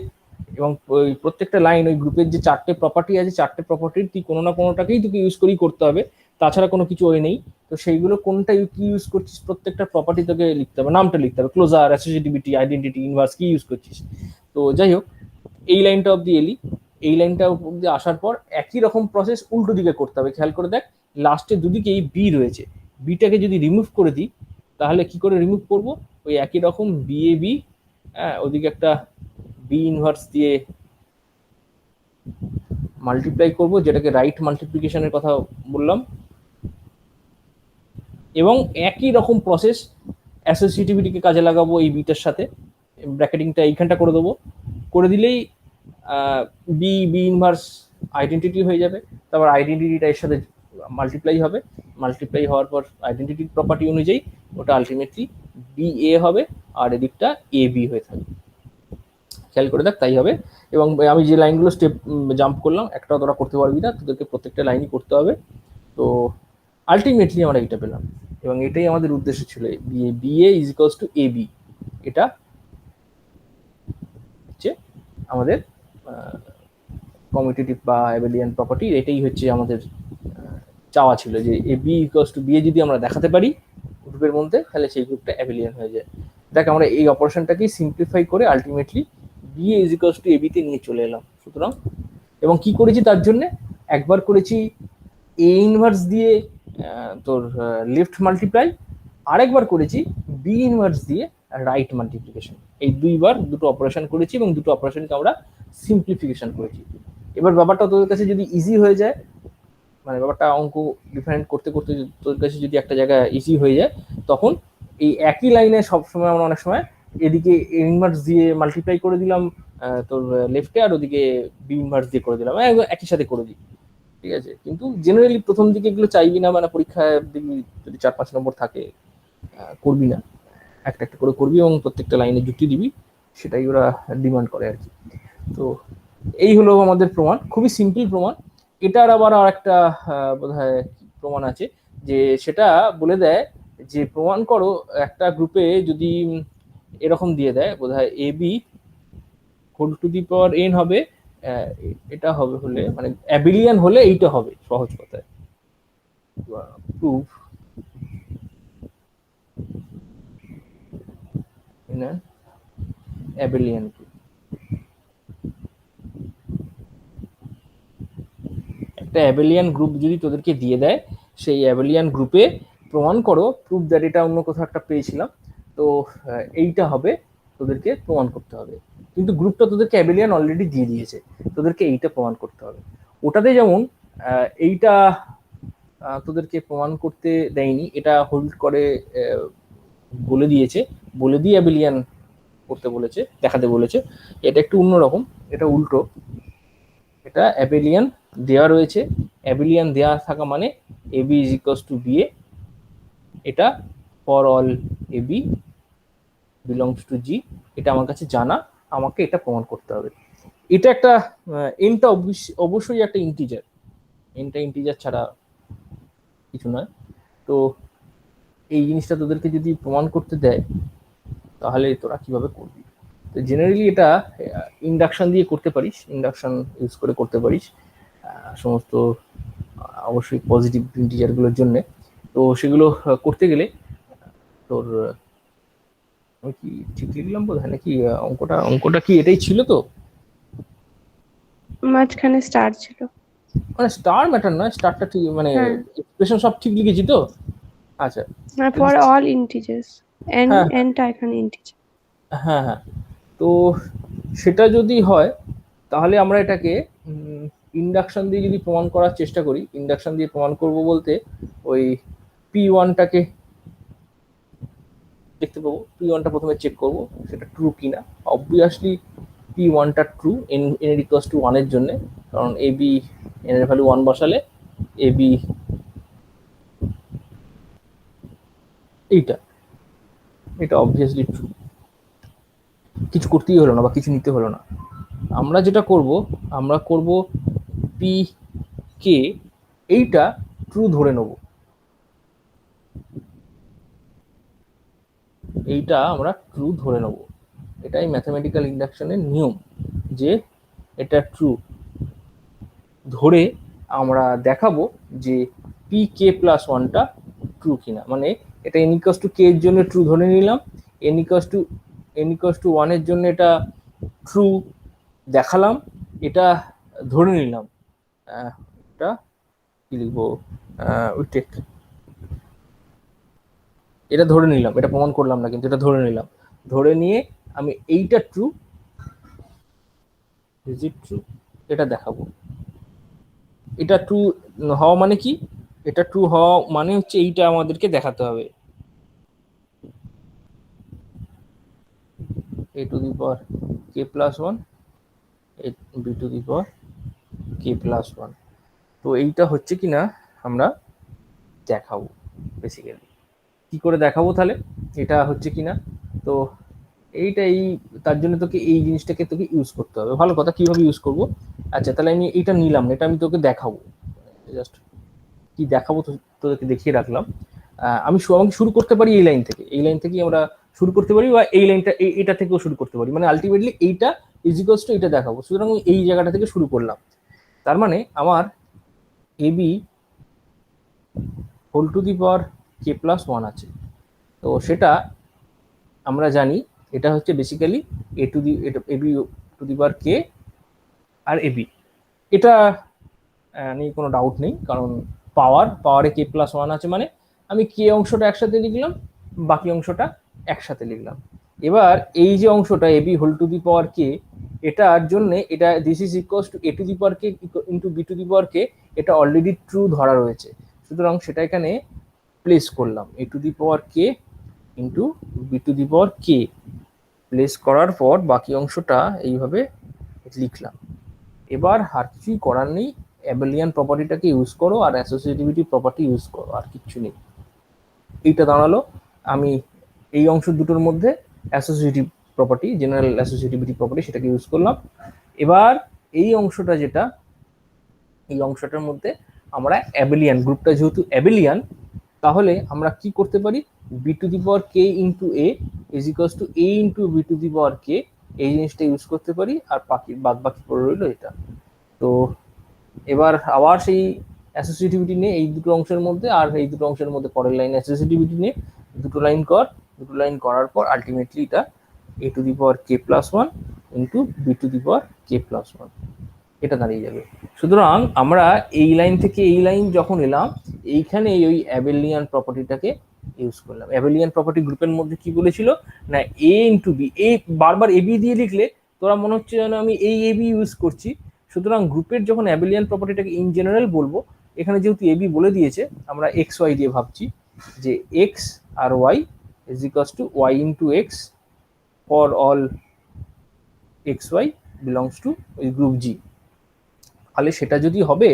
এবং ওই প্রত্যেকটা লাইন ওই গ্রুপের যে চারটে প্রপার্টি আছে, চারটে প্রপার্টির তুই কোনো না কোনোটাকেই তোকে ইউজ করেই করতে হবে, তাছাড়া কোনো কিছু ওই নেই। তো সেইগুলো কোনটা কি ইউজ করছিস, প্রত্যেকটা প্রপার্টি তোকে লিখতে হবে, নামটা লিখতে হবে, ক্লোজার, অ্যাসোসিয়েটিভিটি, আইডেন্টিটি, ইনভার্স কি ইউজ করছিস। তো যাই হোক, এই লাইনটা অব্দি এলি, এই লাইনটা অব্দি আসার পর একই রকম প্রসেস উল্টো দিকে করতে হবে। খেয়াল করে দেখ, লাস্টে দুদিকে এই বি রয়েছে, বিটাকে যদি রিমুভ করে দিই তাহলে কি করে রিমুভ করব, ওই একই রকম বি, হ্যাঁ, ওদিকে একটা বি ইনভার্স দিয়ে মাল্টিপ্লাই করব, যেটাকে রাইট মাল্টিপ্লিকেশনের কথা বললাম, এবং একই রকম প্রসেস অ্যাসোসিয়েটিভিটিকে কাজে লাগাবো এই বিটার সাথে, ব্র্যাকেটিংটা এইখানটা করে দেবো, করে দিলেই বি ইনভার্স আইডেন্টিটি হয়ে যাবে। তারপর আইডেন্টিটিটা এর সাথে মাল্টিপ্লাই হবে, মাল্টিপ্লাই হওয়ার পর আইডেন্টিটির প্রপার্টি অনুযায়ী ওটা আলটিমেটলি বি এ হবে, আর এদিকটা এ বি হয়ে থাকবে। খেয়াল করে দেখ, তাই হবে। এবং আমি যে লাইনগুলো স্টেপ জাম্প করলাম, একটাও তোরা করতে পারবি না, তোদেরকে প্রত্যেকটা লাইনই করতে হবে। তো আলটিমেটলি আমরা এইটা পেলাম, এবং এটাই আমাদের উদ্দেশ্য ছিল, B A is equals to A B. এটা হচ্ছে আমাদের কমিউটেটিভ বা অ্যাবেলিয়ান প্রপার্টি, এটাই হচ্ছে আমাদের চাওয়া ছিল, যে A B equals to B A যদি আমরা দেখাতে পারি গ্রুপের মধ্যে, তাহলে সেই গ্রুপটা অ্যাবিলিয়ান হয়ে যায়। দেখ আমরা এই অপারেশনটাকেই সিম্পলিফাই করে ultimately B is equals to A B তে নিয়ে চলে এলাম। সুতরাং এবং কি করেছি তার জন্য, একবার করেছি এ ইনভার্স দিয়ে তোর লেফট মাল্টিপ্লাই, আরেকবার করেছি বি ইনভার্স দিয়ে রাইট মাল্টিপ্লিকেশন। এই দুইবার দুটো অপারেশন করেছি এবং দুটো অপারেশনকে আমরা সিম্পলিফিকেশন করেছি। এবার ব্যাপারটা তোদের কাছে যদি ইজি হয়ে যায়, মানে ব্যাপারটা অঙ্ক ডিফারেন্ট করতে করতে তোদের কাছে যদি একটা জায়গায় ইজি হয়ে যায়, তখন এই একই লাইনে সবসময় আমরা অনেক সময় এদিকে এ ইনভার্স দিয়ে মাল্টিপ্লাই করে দিলাম তোর লেফটে, আর ওদিকে বি ইনভার্স দিয়ে করে দিলাম, একই সাথে করে দিই, ঠিক আছে। কিন্তু জেনারেলি প্রথম দিকে এগুলো চাইবি না, মানে পরীক্ষায় যদি 4-5 নম্বর থাকে করবি না, একটা একটা করে করবি এবং প্রত্যেকটা লাইনে যুক্তি দিবি, সেটাই ওরা ডিমান্ড করে আর কি। তো এই হলো আমাদের প্রমাণ, খুবই সিম্পল প্রমাণ। এটার আবার আর একটা বোধহয় প্রমাণ আছে, যে সেটা বলে দেয় যে প্রমাণ করো একটা গ্রুপে যদি এরকম দিয়ে দেয় বোধহয় A B whole to the power N হবে, এটা হবে হলে মানে অ্যাবিলিয়ান হলে এইটা হবে, সহজ কথায় প্রুফ ইন অ্যান অ্যাবিলিয়ান গ্রুপ। একটা অ্যাবিলিয়ান গ্রুপ যদি তোদেরকে দিয়ে দেয়, সেই অ্যাবিলিয়ান গ্রুপে প্রমাণ করো, প্রুফ দ্যাট, এটা অন্য কোথাও একটা পেয়েছিলাম, তো এইটা হবে, তোদেরকে প্রমাণ করতে হবে। কিন্তু গ্রুপটা তোদেরকে অ্যাবিলিয়ান অলরেডি দিয়ে দিয়েছে, তোদেরকে এইটা প্রমাণ করতে হবে। ওটাতে যেমন এইটা তোদেরকে প্রমাণ করতে দেয়নি, এটা হোল্ড করে বলে দিয়েছে, বলে দিয়ে অ্যাবিলিয়ান করতে বলেছে, দেখাতে বলেছে। এটা একটু অন্যরকম, এটা উল্টো। এটা অ্যাবিলিয়ান দেওয়া রয়েছে, অ্যাবিলিয়ান দেওয়া থাকা মানে A B is equals to B A, এটা for all A B belongs to G, এটা আমার কাছে জানা, আমাকে এটা প্রমাণ করতে হবে। এটা একটা এনটা অবশ্যই একটা ইন্টিজার, এনটা ইন্টিজার ছাড়া কিছু নয়। তো এই জিনিসটা তোদেরকে যদি প্রমাণ করতে দেয়, তাহলে তোরা কিভাবে করবি? তো জেনারেলি এটা ইন্ডাকশন দিয়ে করতে পারিস, ইন্ডাকশন ইউজ করে করতে পারিস সমস্ত অবশ্যই পজিটিভ ইন্টিজারগুলোর জন্য। তো সেগুলো করতে গেলে তোর আমি কি ঠিক লিখলাম বোধ হয় নাকি, অঙ্কটা কি এটাই ছিল? তো মাঝখানে স্টার ছিল, মানে স্টার ম্যাটার নয়, স্টারটা ঠিক মানে এক্সপ্রেশন সব ঠিক লিখেছি তো? আচ্ছা, ফর অল ইন্টিজার্স, এন হ্যাঁ এনটা এখানে ইন্টিজার। হ্যাঁ হ্যাঁ, তো সেটা যদি হয় তাহলে আমরা এটাকে ইন্ডাকশন দিয়ে যদি প্রমাণ করার চেষ্টা করি, ইন্ডাকশন দিয়ে প্রমাণ করব বলতে ওই পি ওয়ানটাকে দেখতে পাবো, পি ওয়ানটা প্রথমে চেক করব সেটা ট্রু কিনা। অবভিয়াসলি পি ওয়ানটা ট্রু এন এর ইকুয়ালস টু 1 এর জন্য, কারণ এ বি এন এর ভ্যালু 1 বসালে এ বি এইটা, এটা অবভিয়াসলি ট্রু, কিছু করতেই হলো না বা কিছু নিতে হলো না। আমরা যেটা করব, আমরা করব পি কে এইটা ট্রু ধরে নেব, এইটা আমরা ট্রু ধরে নেব। এটাই ম্যাথমেটিক্যাল ইন্ডাকশনের নিয়ম, যে এটা ট্রু ধরে আমরা দেখাবো যে পি কে প্লাস ওয়ানটা ট্রু কিনা। মানে এটা এন ইকুয়ালস টু কে এর জন্য ট্রু ধরে নিলাম, এন ইকুয়ালস টু 1 এর জন্য এটা ট্রু দেখালাম, এটা ধরে নিলাম। এটা কি লিখবো, উইটেক, এটা ধরে নিলাম, এটা প্রমাণ করলাম না, কিন্তু এটা ধরে নিলাম। ধরে নিয়ে আমি এইটা ট্রু, ইজ ইট ট্রু, এটা দেখাবো। এটা ট্রু হওয়া মানে কি, এটা ট্রু হওয়া মানে হচ্ছে এইটা আমাদেরকে দেখাতে হবে, a to the power k plus 1 b to the power k plus 1। তো এইটা হচ্ছে কিনা আমরা দেখাবো। বেসিক্যালি কি করে দেখাবো তাহলে, এটা হচ্ছে কিনা, তো এইটাই, তার জন্য তোকে এই জিনিসটাকে তোকে ইউজ করতে হবে। ভালো কথা, কিভাবে ইউজ করব? আচ্ছা, তাহলে আমি এইটা নিলাম, এটা আমি তোকে দেখাবো, জাস্ট কি দেখাবো তোদেরকে দেখিয়ে রাখলাম। আমি শুরু করতে পারি এই লাইন থেকে, এই লাইন থেকেই আমরা শুরু করতে পারি, বা এই লাইনটা এটা থেকেও শুরু করতে পারি, মানে আলটিমেটলি এইটা ইজ ইকুয়ালস টু এটা দেখাবো। সুতরাং আমি এই জায়গাটা থেকে শুরু করলাম, তার মানে আমার A B whole to the power K plus 1 আছে, তো সেটা আমরা জানি এটা হচ্ছে basically A to the AB to the power K আর এবি। এটা নিয়ে কোনো ডাউট নেই, কারণ পাওয়ারে কে প্লাস ওয়ান আছে মানে আমি কে অংশটা একসাথে লিখলাম, বাকি অংশটা একসাথে লিখলাম। এবার এই যে অংশটা AB whole to the power K, এটার জন্য এটা this is equals to A to the power K into B to the power K, এটা অলরেডি ট্রু ধরা রয়েছে, সুতরাং সেটা এখানে প্লেস করলাম A to the power K into B to the power K. Place করার পর বাকি অংশটা এইভাবে লিখলাম। এবার আর কিছুই করার নেই, অ্যাবেলিয়ান প্রপার্টিটাকে ইউজ করো আর অ্যাসোসিয়েটিভিটি প্রপার্টি ইউজ করো, আর কিচ্ছু নেই। এইটা দাঁড়ালো আমি এই অংশ দুটোর মধ্যে associative property, general associativity property, সেটাকে ইউজ করলাম। এবার এই অংশটা যেটা, এই অংশটার মধ্যে আমরা অ্যাবেলিয়ান, গ্রুপটা যেহেতু অ্যাবেলিয়ান, তাহলে আমরা কি করতে পারি, B to the power K into A is equals to A into B to the power K, এই জিনিসটা ইউজ করতে পারি, আর বাদ বাকি পড়ে রইল এটা। তো এবার আবার সেই অ্যাসোসিয়েটিভিটি নিয়ে এই দুটো অংশের মধ্যে আর এই দুটো অংশের মধ্যে পরের লাইন অ্যাসোসিয়েটিভিটি নিয়ে দুটো লাইন করার পর আলটিমেটলি এটা a to the power K plus one into B to the power K plus one, এটা দাঁড়িয়ে যাবে। সুতরাং আমরা এই লাইন থেকে এই লাইন যখন এলাম, এইখানে ওই অ্যাবেলিয়ান প্রপার্টিটাকে ইউজ করলাম। অ্যাবেলিয়ান প্রপার্টি গ্রুপের মধ্যে কি বলেছিল না, এ ইন্টু বি, এ বারবার এবি দিয়ে লিখলে তোরা মনে হচ্ছে যেন আমি এই এবি ইউজ করছি। সুতরাং গ্রুপের যখন অ্যাবেলিয়ান প্রপার্টিটাকে ইন জেনারেল বলবো, এখানে যেহেতু এবি বলে দিয়েছে, আমরা এক্স ওয়াই দিয়ে ভাবছি যে এক্স আর Y is equals to Y into X for all X Y belongs to ওই গ্রুপ জি। তাহলে সেটা যদি হবে,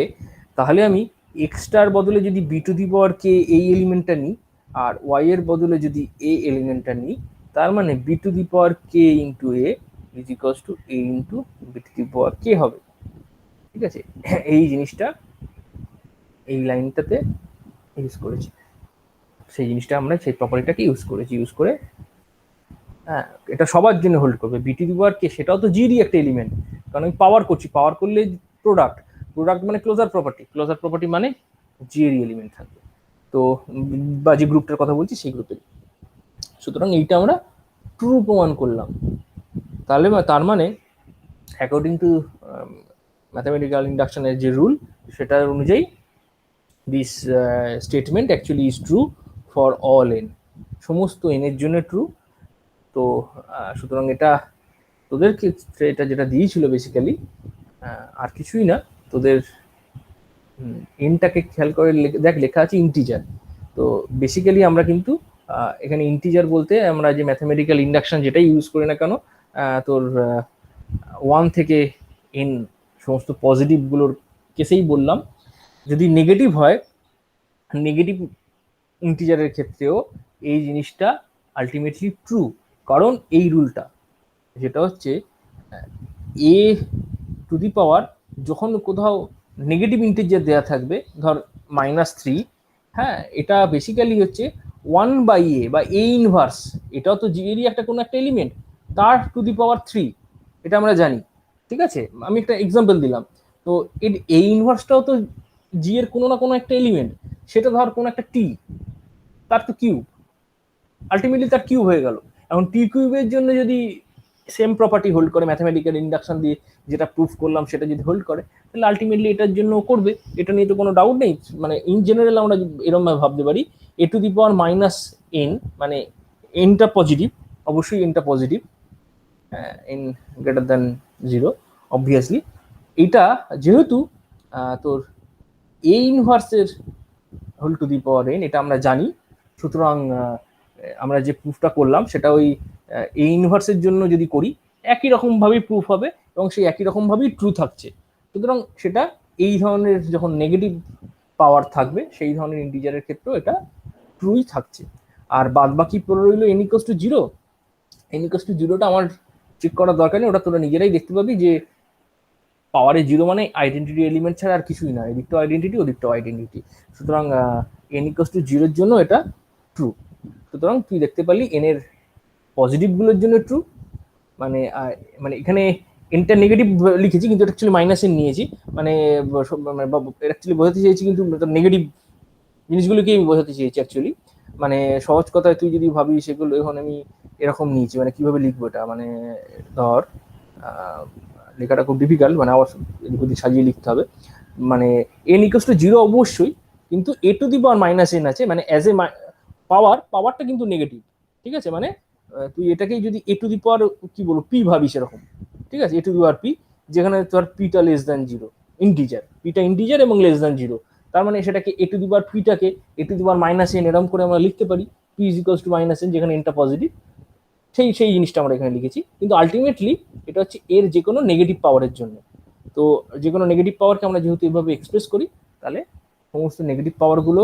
তাহলে আমি এক্সটার বদলে যদি B to the power K এই এলিমেন্টটা নিই, আর ওয়াই এর বদলে যদি এ এলিমেন্টটা নিই, তার মানে b to the power K into A is equals to A into B to the power k হবে। ঠিক আছে, এই জিনিসটা এই লাইনটাতে ইউজ করেছি, সেই জিনিসটা আমরা সেই প্রপার্টিটাকে ইউজ করেছি। ইউজ করে হ্যাঁ, এটা সবার জন্য হোল্ড করবে। বি টু দি পাওয়ার কে সেটাও তো জিরই একটা এলিমেন্ট, কারণ আমি পাওয়ার করছি, পাওয়ার করলে প্রোডাক্ট মানে ক্লোজার প্রপার্টি মানে জি এরই এলিমেন্ট থাকবে। তো বা যে গ্রুপটার কথা বলছি সেই গ্রুপের, সুতরাং এইটা আমরা ট্রু প্রমাণ করলাম। তাহলে তার মানে অ্যাকর্ডিং টু ম্যাথামেটিক্যাল ইন্ডাকশনের যে রুল, সেটার অনুযায়ী this statement actually is true for all N, সমস্ত এন এর জন্য ট্রু। তো সুতরাং এটা তোদের ক্ষেত্রে এটা যেটা দিয়েছিল বেসিক্যালি আর কিছুই না, তোদের এনটাকে খেয়াল করে দেখ, লেখা আছে ইন্টিজার। তো বেসিক্যালি আমরা কিন্তু এখানে ইন্টিজার বলতে আমরা যে ম্যাথামেটিক্যাল ইন্ডাকশন যেটাই ইউজ করি না কেন, তোর 1 থেকে এন সমস্ত পজিটিভগুলোর কেসেই বললাম, যদি নেগেটিভ হয়, নেগেটিভ ইন্টিজারের ক্ষেত্রেও এই জিনিসটা আলটিমেটলি ট্রু, কারণ এই রুলটা যেটা হচ্ছে এ টু দি পাওয়ার যখন কোথাও নেগেটিভ ইন্টিজার দেওয়া থাকবে, ধর -3, হ্যাঁ, এটা বেসিক্যালি হচ্ছে 1/a বা এ ইনভার্স, এটাও তো জি এরই একটা কোনো একটা এলিমেন্ট, তার টু দি পাওয়ার 3, এটা আমরা জানি। ঠিক আছে, আমি একটা এক্সাম্পল দিলাম। তো এর এ ইনভার্সটাও তো জি এর কোনো না কোনো একটা এলিমেন্ট, সেটা ধর কোনো একটা টি, তার তো কিউব, আলটিমেটলি তার কিউব হয়ে গেল। এখন টি কিউবের জন্য যদি সেম প্রপার্টি হোল্ড করে, ম্যাথামেটিক্যাল ইন্ডাকশন দিয়ে যেটা প্রুফ করলাম সেটা যদি হোল্ড করে, তাহলে আলটিমেটলি এটার জন্য করবে, এটা নিয়ে তো কোনো ডাউট নেই। মানে ইন জেনারেল আমরা এরকম ভাবে ভাবতে পারি, এ টু দি পাওয়ার -n মানে এনটা পজিটিভ, অবশ্যই এনটা positive, n greater than 0 obviously. এটা যেহেতু তোর এ ইনভার্সের whole to the power n, এটা আমরা জানি, সুতরাং আমরা যে প্রুফটা করলাম সেটা ওই এ ইনভার্সের জন্য যদি করি, একই রকম ভাবেই প্রুফ হবে এবং সেই একই রকম ভাবেই ট্রু থাকছে। সুতরাং সেটা এই ধরনের যখন নেগেটিভ পাওয়ার থাকবে, সেই ধরনের ইন্টিজারের ক্ষেত্রেও এটা ট্রুই থাকছে। আর বাদ বাকি পড়ে রইল n = 0। n = 0টা আমার চেক করার দরকার নেই, ওটা তোরা নিজেরাই দেখতে পাবি যে পাওয়ারে 0 মানে আইডেন্টিটি এলিমেন্ট ছাড়া আর কিছুই না, এদিকটাও আইডেন্টিটি ওদিকটাও আইডেন্টিটি। সুতরাং n = 0 এর জন্য এটা ট্রু। সুতরাং তুই দেখতে পারলি n এর পজিটিভগুলোর জন্য ট্রু, মানে এখানে এনটা নেগেটিভ লিখেছি কিন্তু এটা অ্যাকচুয়ালি -n নিয়েছি, মানে অ্যাকচুয়ালি বোঝাতে চেয়েছি কিন্তু নেগেটিভ জিনিসগুলোকে আমি বোঝাতে চেয়েছি অ্যাকচুয়ালি। মানে সহজ কথায় তুই যদি ভাবি সেগুলো এখন আমি এরকম নিয়েছি, মানে কিভাবে লিখবো এটা, মানে ধর লেখাটা খুব ডিফিকাল্ট, মানে আবার এদিক ওদিক সাজিয়ে লিখতে হবে। মানে এন ইকুয়ালস টু জিরো অবশ্যই, কিন্তু a to the power minus n আছে, মানে অ্যাজ এ পাওয়ারটা কিন্তু নেগেটিভ, ঠিক আছে? মানে তুই এটাকেই যদি এ টু দি পাওয়ার কি বলবো পি ভাবিস এরকম, ঠিক আছে? এ টু দি পাওয়ার পি, যেখানে তোর পিটা লেস দ্যান জিরো, ইন্টিজার, পিটা ইন্টিজার এবং লেস দ্যান জিরো, তার মানে সেটাকে এ টু দি পাওয়ার পিটাকে a to the power minus n এরকম করে আমরা লিখতে পারি, p is equals to minus n, যেখানে এনটা পজিটিভ। সেই জিনিসটা আমরা এখানে লিখেছি, কিন্তু আলটিমেটলি এটা হচ্ছে এর যে কোনো নেগেটিভ পাওয়ারের জন্য। তো যে কোনো নেগেটিভ পাওয়ারকে আমরা যেহেতু এইভাবে এক্সপ্রেস করি, তাহলে সমস্ত নেগেটিভ পাওয়ারগুলো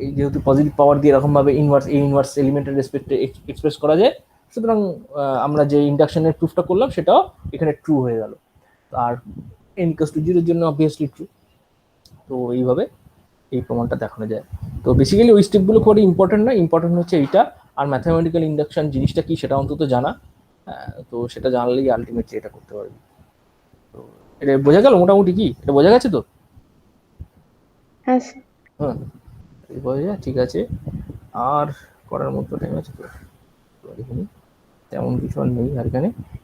এই যেহেতু পজিটিভ পাওয়ার দিয়ে এরকমভাবে ইনভার্স এলিমেন্টের রেসপেক্টে এক্সপ্রেস করা যায়, সুতরাং আমরা যে ইন্ডাকশনের প্রুফটা করলাম সেটাও এখানে ট্রু হয়ে গেল। আর এন ইকুয়ালস টু জিরোর জন্য অবভিয়াসলি ট্রু। তো এইভাবে এই প্রমাণটা দেখানো যায়। তো বেসিক্যালি ওই স্টেপগুলো খুব ইম্পর্টেন্ট না, ইম্পর্টেন্ট হচ্ছে এইটা, আর ম্যাথামেটিক্যাল ইন্ডাকশন জিনিসটা কি সেটা অন্তত জানা। তো সেটা জানলেই আলটিমেটলি এটা করতে পারবি। তো এটা বোঝা গেল মোটামুটি, কি এটা বোঝা গেছে তো? হ্যাঁ স্যার। হ্যাঁ, বোঝা যায়, ঠিক আছে। আর করার মতো টাইম আছে তো? এখানে তেমন কিছু আর নেই। আর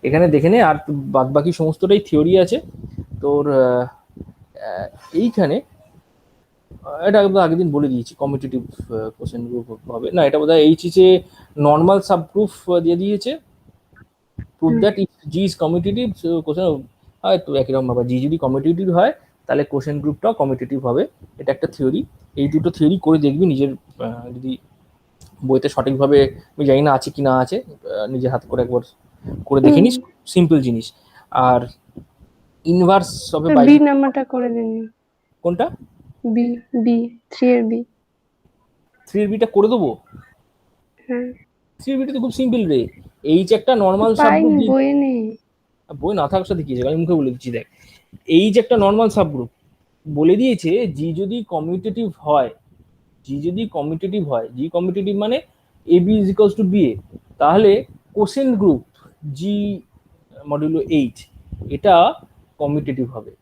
এখানে দেখে নে, আর বাদ বাকি সমস্তটাই থিওরি আছে তোর। এইখানে এটা একদম আগের দিন বলে দিয়েছি, কমিটিটিভ কোশ্চেন গ্রুপ হবে না, এটা বোধহয় এইচএসে নর্মাল সাব গ্রুপ দিয়ে দিয়েছে। Prove that if G is commutative quotient হয়, তো একই রকম ভাবে জি যদি কমিটিটিভ হয় তাহলে কোশ্চেন গ্রুপটাও কমিটিটিভ হবে। এটা একটা থিওরি। এই দুটো থিওরি করে দেখবি নিজের, যদি বইতে সঠিকভাবে, আমি জানি না আছে কি না আছে, নিজের হাত করে একবার করে দেখে নিস, সিম্পল জিনিস। আর ইনভার্স হবে বি নাম্বারটা করে দিন। কোনটা? বি, 3 এর বি। 3 এর বিটা করে দেবো? হ্যাঁ, 3 এর বিটা তো খুব সিম্পল রে। এইচ একটা নর্মাল পাইনি, সাবগ্রুপ, বইয়ে নেই। বই না থাকার সাথে কি আছে, আমি মুখে বলে দিচ্ছি দেখ। এইচ একটা নর্মাল সাবগ্রুপ, বলে দিয়েছে জি যদি কমিউটেটিভ হয়, জি কমিউটেটিভ মানে A B is equals to B a, তাহলে quotient group G modulo H এটা কমিউটেটিভ হবে।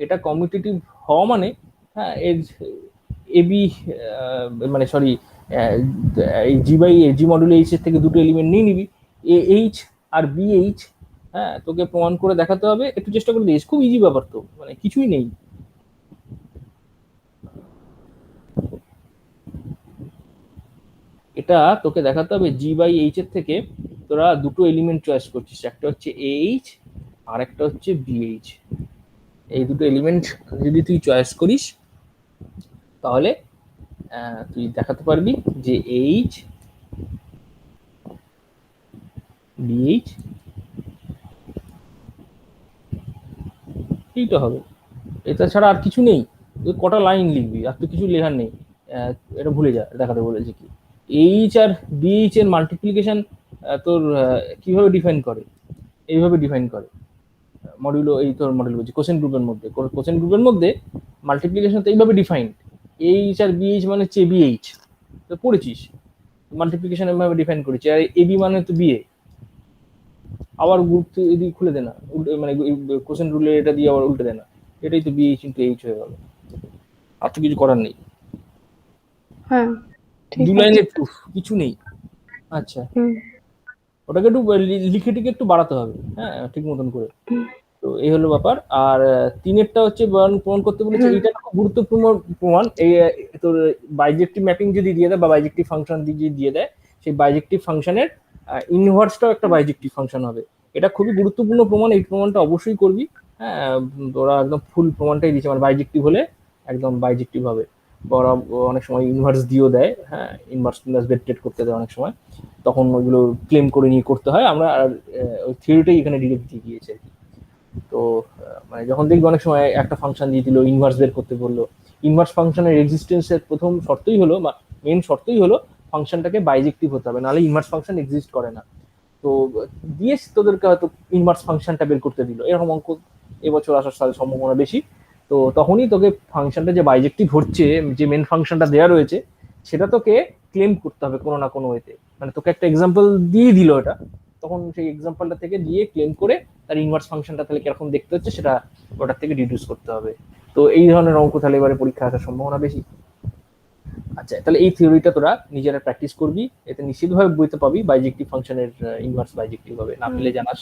এটা কমিউটেটিভ হওয়া মানে, হ্যাঁ, এর এ বি মানে সরি, এই জি মডুলো এইচ এর থেকে দুটো এলিমেন্ট নিয়ে নিবি, এ এইচ আর বি এইচ। হ্যাঁ, তোকে প্রমাণ করে দেখাতে হবে, একটু চেষ্টা করে দিস, খুব ইজি ব্যাপার, তো মানে কিছুই নেই। এটা তোকে দেখাতে হবে জি বাই এইচ এর থেকে তোরা দুটো এলিমেন্ট চয়েস করছিস, একটা হচ্ছে এইচ আর একটা হচ্ছে বিএইচ। এই দুটো এলিমেন্ট যদি তুই চয়েস করিস তাহলে তুই দেখাতে পারবি যে এইচ বিএইচ এইটা হবে। এটা ছাড়া আর কিছু নেই। তুই কটা লাইন লিখবি, আর তো কিছু লেখার নেই। এটা ভুলে যা, দেখাতে বলেছে কি এইচ আর বিএইচ এর মাল্টিপ্লিকেশন তোর কিভাবে ডিফাইন করে, এইভাবে ডিফাইন করে মডিউলো, এই তোর মডিউল বলছি কোশ্চেন গ্রুপের মধ্যে, কোশ্চেন গ্রুপের মধ্যে মাল্টিপ্লিকেশন তো এইভাবে ডিফাইন, এইচ আর বিএইচ মানে হচ্ছে বিএইচ, তো পড়েছিস মাল্টিপ্লিকেশন এভাবে ডিফাইন করেছি, আর এবি মানে তো বিএ। আবার গ্রুপ এদিকে খুলে দে না, মানে কোশ্চেন রুলে এটা দিয়ে আবার উল্টে দেয় না, এটাই তো বিএইচ ইন্টু এইচ হয়ে গেল, আর তো কিছু করার নেই। হ্যাঁ, দু লাইনের প্রুফ, কিছু নেই। আচ্ছা, ওটাকে একটু লিখে টিকে একটু বাড়াতে হবে, হ্যাঁ, ঠিক মতন করে। তো এই হলো ব্যাপার। আর 3-এরটা হচ্ছে প্রমাণ করতে বলেছে, এইটা খুব গুরুত্বপূর্ণ প্রমাণ। এই তোর বাইজেক্টিভ ম্যাপিং যদি দিয়ে দেয় বা বাইজেক্টিভ ফাংশন দিয়ে দেয়, সেই বাইজেক্টিভ ফাংশনের ইনভার্সটাও একটা বাইজেক্টিভ ফাংশন হবে। এটা খুবই গুরুত্বপূর্ণ প্রমাণ, এই প্রমাণটা অবশ্যই করবি। হ্যাঁ, ওরা একদম ফুল প্রমাণটাই দিচ্ছে, মানে বাইজেক্টিভ হলে একদম বাইজেক্টিভ হবে। ওরা অনেক সময় ইনভার্স দিয়েও দেয়, হ্যাঁ, ইনভার্স বেড করতে দেয় অনেক সময়, তখন ওইগুলো ক্লেম করে নিয়ে করতে হয়। আমরা ওই থিওরিটাই এখানে ডিরেক্ট দিয়ে গিয়েছে আর কি। তো মানে যখন দেখবি অনেক সময় একটা ফাংশন দিয়ে দিল, ইনভার্স বের করতে বললো, ইনভার্স ফাংশনের এক্সিস্টেন্সের প্রথম শর্তই হলো, মেন শর্তই হলো ফাংশনটাকে বাইজেক্টিভ হতে হবে, নাহলে ইনভার্স ফাংশন এক্সিস্ট করে না। তো দিয়ে তোদেরকে হয়তো ইনভার্স ফাংশনটা বের করতে দিল, এরকম অঙ্ক এবছর আসার সম্ভাবনা বেশি। তো তখনই তোকে ফাংশনটা যে বাইজেক্টিভ হচ্ছে, যে মেন ফাংশনটা দেওয়া রয়েছে, সেটা তোকে ক্লেম করতে হবে কোনো না কোনো ওয়েতে। মানে তোকে একটা এক্সাম্পল দিয়ে দিল এটা, তখন সেই এক্সাম্পলটা থেকে দিয়ে ক্লেম করে তার ইনভার্স ফাংশনটা তাহলে কিরকম দেখতে হচ্ছে সেটা ওটার থেকে ডিডিউস করতে হবে। তো এই ধরনের অঙ্ক তাহলে এবারে পরীক্ষা আসার সম্ভাবনা বেশি। আচ্ছা, তাহলে এই থিওরিটা তোরা নিজেরা প্র্যাকটিস করবি, এতে নিশ্চিতভাবে বইতে পাবি বাইজেক্টিভ ফাংশনের ইনভার্স বাইজেক্টিভ হবে, না পেলে জানাস।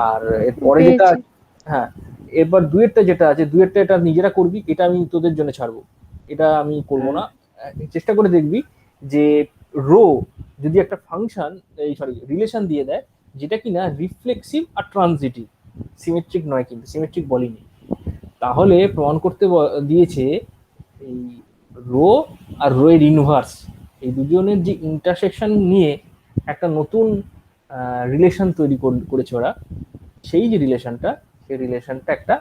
আর এরপরে যেটা, পেয়েছি। হ্যাঁ, এবার দুয়েরটা যেটা আছে, দুয়েরটা এটা নিজেরা করবি, এটা আমি তোদের জন্য ছাড়বো, এটা আমি করব না। চেষ্টা করে দেখবি যে রো যদি একটা ফাংশন, এই সরি রিলেশন দিয়ে দেয় যেটা কিনা রিফ্লেক্সিভ আর ট্রানজিটিভ, সিমেট্রিক নয়, কিন্তু সিমেট্রিক বলিনি, তাহলে প্রমাণ করতে দিয়েছে এই রো আর রো এর ইনভার্স, এই দুজনের যে ইন্টারসেকশন নিয়ে একটা নতুন রিলেশন তৈরি করেছে ওরা, সেই যে রিলেশনটা, সেই রিলেশনটা একটা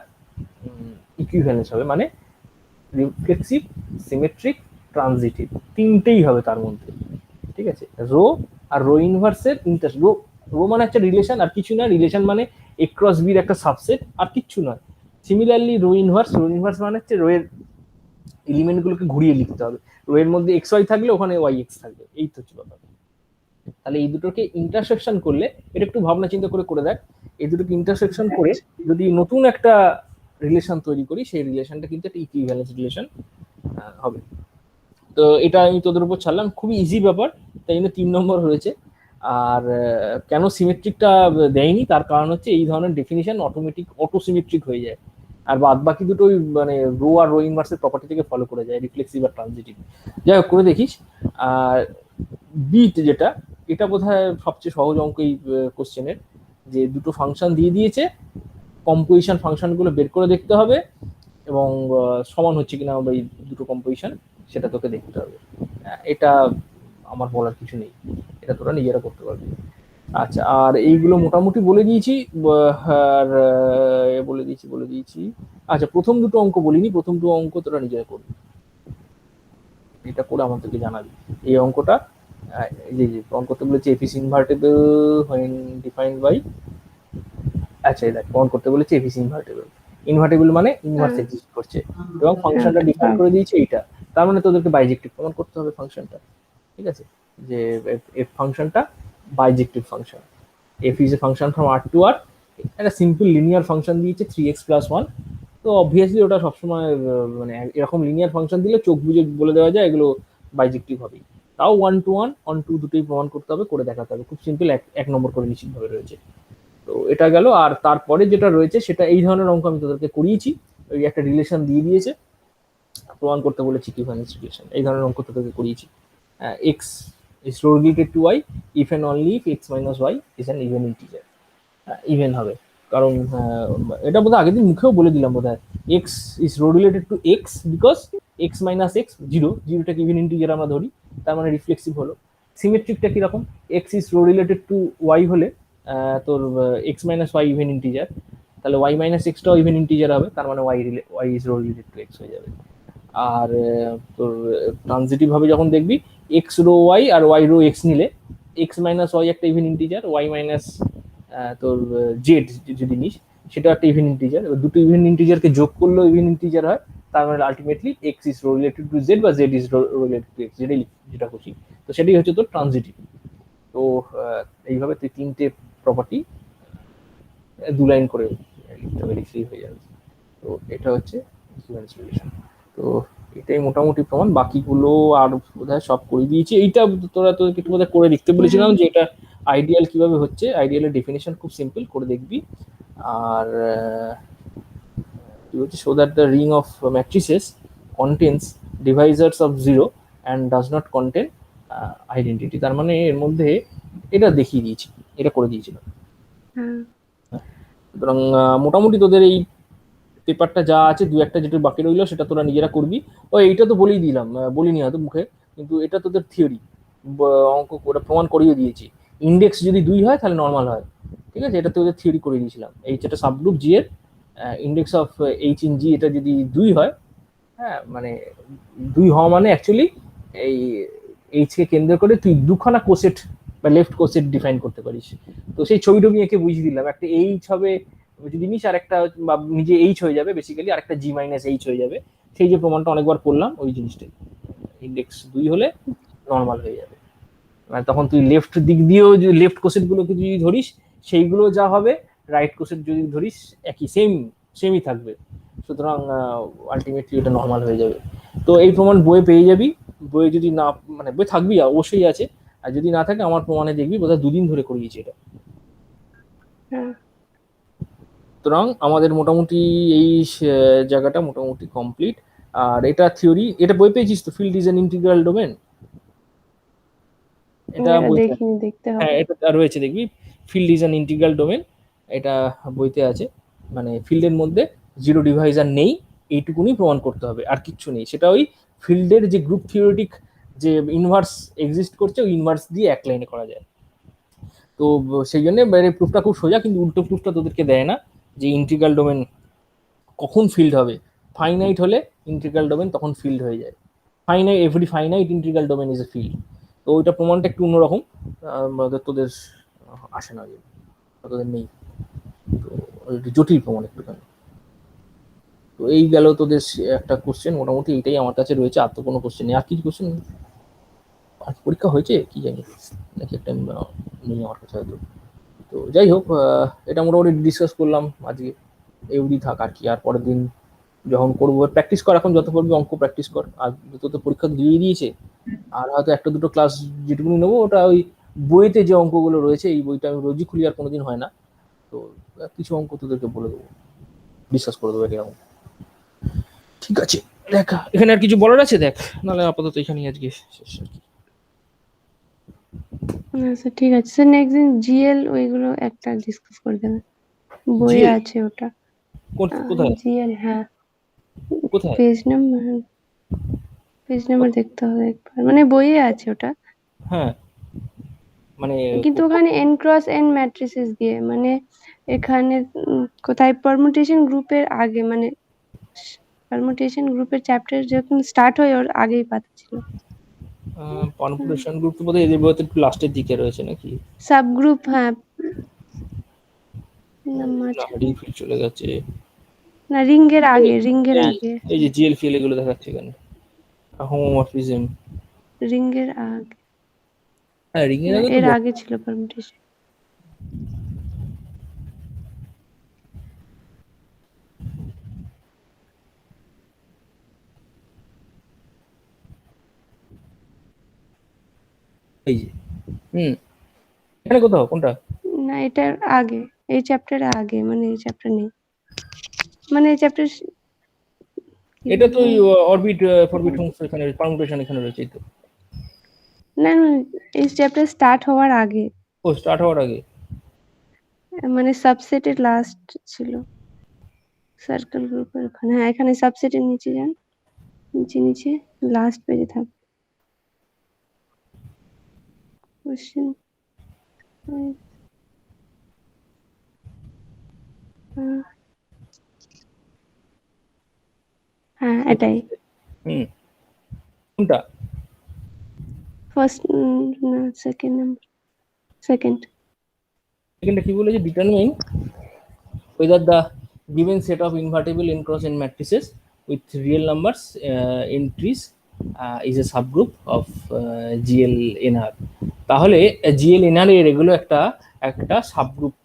ইকুইভ্যালেন্স হবে, মানে রিফ্লেক্সিভ, সিমেট্রিক, ট্রানজিটিভ, তিনটেই হবে তার মধ্যে। ঠিক আছে, রো আর রো ইনভার্সের ইন্টার রো, রো মানে একটা রিলেশন আর কিছু না, রিলেশন মানে এ ক্রস বির একটা সাবসেট আর কিচ্ছু নয়। Similarly rho inverse, rho inverse মানে হচ্ছে রো এর এলিমেন্টগুলোকে ঘুরিয়ে লিখতে হবে, রো এর মধ্যে এক্স ওয়াই থাকলে ওখানে ওয়াই এক্স থাকবে, এই তো হচ্ছে ব্যাপার। তাহলে এই দুটোকে ইন্টারসেকশন করলে, এটা একটু ভাবনা চিন্তা করে দেখ, এই দুটোকে ইন্টারসেকশন করে যদি নতুন একটা রিলেশন তৈরি করি, সেই রিলেশনটা কিন্তু একটা ইকুইভ্যালেন্স রিলেশন হবে। তো এটা আমি তোদের উপর ছাড়লাম, খুবই ইজি ব্যাপার, তাই জন্য 3 নম্বর হয়েছে। আর কেন সিমেট্রিকটা দেয়নি, তার কারণ হচ্ছে এই ধরনের ডেফিনিশন অটোমেটিক অটো সিমেট্রিক হয়ে যায়, আর বাদ বাকি দুটোই মানে রো আর রো ইনভার্সের প্রপার্টি থেকে ফলো করে যায়, রিফ্লেক্সিভ আর ট্রানজিটিভ। যাই হোক, করে দেখিস। আর বিট যেটা, এটা বোধহয় সবচেয়ে সহজ অঙ্ক এই কোশ্চেনের, যে দুটো ফাংশন দিয়ে দিয়েছে, কম্পোজিশন ফাংশনগুলো বের করে দেখতে হবে, এবং সমান হচ্ছে কিনা এই দুটো কম্পোজিশন সেটা তোকে দেখতে হবে। এটা আমার বলার কিছু নেই, এটা তোরা নিজেরা করতে পারবি। আচ্ছা, আর এইগুলো মোটামুটি বলে দিয়েছি, আর বলে দিয়েছি। আচ্ছা, প্রথম দুটো অঙ্ক বলিনি, প্রথম দুটো অঙ্ক তোরা নিজেরা করবি, এটা করে আমাদেরকে জানাবি। এই অঙ্কটা, যে প্রমাণ করতে বলেছে F is invertible when defined by, আচ্ছা এই দেখ প্রমাণ করতে বলেছে এফ ইজ ইনভার্টেবল, ইনভার্টেবল মানে ইনভার্স এক্সিস্ট করছে, এবং ফাংশনটা ডিফাইন করে দিয়েছে এইটা, তার মানে তোদেরকে বাইজেক্টিভ প্রমাণ করতে হবে ফাংশনটা। ঠিক আছে, যে এফ ফাংশনটা bijective function, f is a function from R to R, একটা সিম্পল লিনিয়ার ফাংশন দিয়েছে 3x + 1, তো অবভিয়াসলি ওটা সবসময় মানে এরকম লিনিয়ার ফাংশন দিলে চোখ বুঝে বলে দেওয়া যায় এগুলো বাইজেক্টিভ হবে, তাও 1 to 1 1 2 দুটোই প্রমাণ করতে হবে, করে দেখাতে হবে, খুব সিম্পল, এক নম্বর করে নিশ্চিতভাবে রয়েছে। তো এটা গেল। আর তারপরে যেটা রয়েছে সেটা এই ধরনের অঙ্ক আমি তোদেরকে করিয়েছি, ওই একটা রিলেশন দিয়ে দিয়েছে, প্রমাণ করতে বলেছি ইকুইভ্যালেন্স রিলেশন, এই ধরনের অঙ্ক তোদেরকে করিয়েছি। X is related to y if and only if x minus y is an even integer, even হবে, কারণ এটা বোধহয় আগের দিন মুখেও বলে দিলাম বোধহয়, x is rho related to x because x minus x zero, জিরোটাকে ইভেন ইন্টিজার আমরা ধরি, তার মানে রিফ্লেক্সিভ হলো। সিমেট্রিকটা কিরকম, x is rho related to y হলে তোর x minus y even integer, তাহলে ওয়াই মাইনাস এক্সটাও ইভেন ইন্টিজার হবে, তার মানে y is rho related to x হয়ে যাবে। আর তোর ট্রানজিটিভ ভাবে যখন দেখবি, এক্স রো ওয়াই আর ওয়াই রো এক্স নিলে, এক্স মাইনাস ওয়াই একটা ইভেন ইন্টিজার, ওয়াই মাইনাস তোর জেড যদি নিস সেটা একটা ইভেন ইন্টিজার, দুটো ইভেন ইন্টিজারকে যোগ করলেও ইভেন ইন্টিজার হয়, তার মানে ultimately x is rho related to z বা z is rho related to x, যেটা খুশি, তো সেটাই হচ্ছে তোর ট্রানজিটিভ। তো এইভাবে তুই তিনটে প্রপার্টি 2 লাইন করে লিখতে হবে, লিখলেই হয়ে যাবে। তো এটা হচ্ছে ইকুইভ্যালেন্স রিলেশন। তো এটাই মোটামুটি প্রমাণ, বাকিগুলো আর বোধহয় সব করে দিয়েছি। এইটা তোরা তো একটু বোধহয় করে লিখতে বলেছিলাম, যে এটা আইডিয়াল কিভাবে হচ্ছে, আইডিয়ালের ডেফিনেশন খুব সিম্পল, করে দেখবি। আর কি হচ্ছে, so that the ring of matrices contains divisors of zero and does not contain identity, তার মানে এর মধ্যে এটা দেখিয়ে দিয়েছি, এটা করে দিয়েছিলাম। সুতরাং মোটামুটি তোদের এই পেপারটা যা আছে, দু একটা যেটা বাকি রইলো সেটা তোরা নিজেরা করবি। ও এইটা তো বলেই দিলাম, বলিনি হয়তো মুখে, কিন্তু এটা তোদের থিওরি, অঙ্ক ওটা প্রমাণ করিয়ে দিয়েছি। ইন্ডেক্স যদি 2 হয় তাহলে নর্মাল হয়, ঠিক আছে, এটা তোদের থিওরি করে দিয়েছিলাম। এইচ একটা সাবগ্রুপ জি এর, ইন্ডেক্স অফ এইচ ইন জি এটা যদি 2 হয়, হ্যাঁ মানে 2 হওয়া মানে অ্যাকচুয়ালি এই এইচ কে কেন্দ্র করে তুই দুখানা কোসেট বা লেফট কোসেট ডিফাইন করতে পারিস। তো সেই ছবি টবি এঁকে বুঝিয়ে দিলাম, একটা এইচ হবে যদি নিস, আর একটা নিজে এইচ হয়ে যাবে বেসিক্যালি, আর একটা জি মাইনাস এইচ হয়ে যাবে, সেই যে প্রমাণটা অনেকবার করলাম ওই জিনিসটাই, ইন্ডেক্স 2 হলে নর্মাল হয়ে যাবে, মানে তখন তুই লেফট দিক দিয়েও যদি লেফট কোসেট গুলোকে যদি ধরিস সেইগুলো যা হবে, রাইট কোসেট যদি ধরিস একই সেমই থাকবে, সুতরাং আলটিমেটলি এটা নর্মাল হয়ে যাবে। তো এই প্রমাণ বইয়ে পেয়ে যাবি, বইয়ে যদি না, মানে বই থাকবেই, অবশ্যই আছে, আর যদি না থাকে আমার প্রমাণে দেখবি বোধহয় 2 দিন ধরে করিয়েছি এটা। হ্যাঁ সুতরাং আমাদের মোটামুটি এই জায়গাটা মোটামুটি কমপ্লিট। আর এটা থিওরি, এটা বই পেয়েছিস তো, field is an integral domain, এটা এটা বইতে, দেখিনি, দেখতে হ্যাঁ হবে। এটা রয়েছে দেখবি, field is an integral domain, এটা বইতে আছে। মানে ফিল্ডের মধ্যে জিরো ডিভাইজার নেই, এইটুকুনি প্রমাণ করতে হবে, আর কিচ্ছু নেই। সেটা ওই ফিল্ডের যে গ্রুপ থিওরিটিক যে ইনভার্স এক্সিস্ট করছে, ওই ইনভার্স দিয়ে এক লাইনে করা যায়। তো সেই জন্য প্রুফটা খুব সোজা, কিন্তু উল্টো প্রুফটা তোদেরকে দেয় না, যে ইন্টিগ্রাল ডোমেন কখন ফিল্ড হবে। ফাইনাইট হলে ইন্টিগ্রাল ডোমেন তখন ফিল্ড হয়ে যায়, finite, every finite integral domain is a field. তো ওইটা প্রমাণটা একটু অন্যরকম, তোদের আসে না, তোদের নেই, তো একটু জটিল প্রমাণ একটুখানি। তো এই গেল তোদের একটা কোশ্চেন, মোটামুটি এইটাই আমার কাছে রয়েছে, আর তো কোনো কোশ্চেন নেই। আর কিছু কোশ্চেন, আর পরীক্ষা হয়েছে কি জানি, নাকি একটা নেই আমার কাছে হয়তো। তো যাই হোক, এটা মোটামুটি ডিসকাস করলাম আজকে, এমনি থাক আর কি। আর পরের দিন যখন করবো প্র্যাকটিস কর, এখন যত পারবি অঙ্ক প্র্যাকটিস কর, আর তো পরীক্ষা দিয়ে দিয়েছে, আর হয়তো একটা দুটো ক্লাস যেটুকুনি নেবো, ওটা ওই বইতে যে অঙ্কগুলো রয়েছে, এই বইটা আমি রোজই খুলি, আর কোনোদিন হয় না, তো কিছু অঙ্ক তোদেরকে বলে দেবো, ডিসকাস করে দেবো এরকম। ঠিক আছে, দেখ এখানে আর কিছু বলার আছে দেখ, নাহলে আপাতত এখানেই আজকে শেষ আর কি। স্যার ঠিক আছে স্যার, নেক্সট দিন জিএল ওইগুলো একটা ডিসকাস করে দেবেন, বইয়ে GL আছে ওটা। কোথায় জিএল, হ্যাঁ কোথায়? পেজ নাম্বার, দেখতে হবে একবার, মানে বইয়ে আছে ওটা, হ্যাঁ, মানে কিন্তু ওখানে n ক্রস n ম্যাট্রিসেস দিয়ে, মানে এখানে কোথায় পারমুটেশন গ্রুপের আগে, মানে পারমুটেশন গ্রুপের চ্যাপ্টার যখন স্টার্ট হয় ওর আগেই পাতা ছিল। পারমুটেশন গ্রুপ তো বোধহয় এদের বইতে একটু লাস্টের দিকে রয়েছে নাকি? সাবগ্রুপ, হ্যাঁ ফিল চলে গেছে, না রিঙ্গের আগে, রিঙ্গের আগে, এই যে জিএল ফিল এগুলো দেখাচ্ছে এখানে, হোমোমরফিজম, রিঙ্গের আগে, হ্যাঁ রিং এর না আগে তো এর আগে ছিল পারমুটেশন। এই যে এখানে কোথাও কোনটা? না এটার আগে, এই চ্যাপ্টারের আগে, মানে এই চ্যাপ্টার নেই, মানে এই চ্যাপ্টার, এটা তো অরবিট ফরবিট হোমস এখানে পারমুটেশন এখানে রয়েছে তো। না না এই চ্যাপ্টার স্টার্ট হওয়ার আগে, ও স্টার্ট হওয়ার আগে, মানে সাবসেটের লাস্ট ছিল, সার্কেল গ্রুপের ওখানে, হ্যাঁ এখানে সাবসেটের নিচে যান, নিচে লাস্ট পেজে থাকবে কোশ্চেন। হ্যাঁ এটাই কোনটা? ফার্স্ট, না সেকেন্ড নাম্বার, সেকেন্ড। এখানটা কি বলেছে? Determine whether the given set of invertible n cross n matrices with real numbers entries is a subgroup of GLNR. তাহলে GLNR এর এগুলো একটা একটা সাবগ্রুপ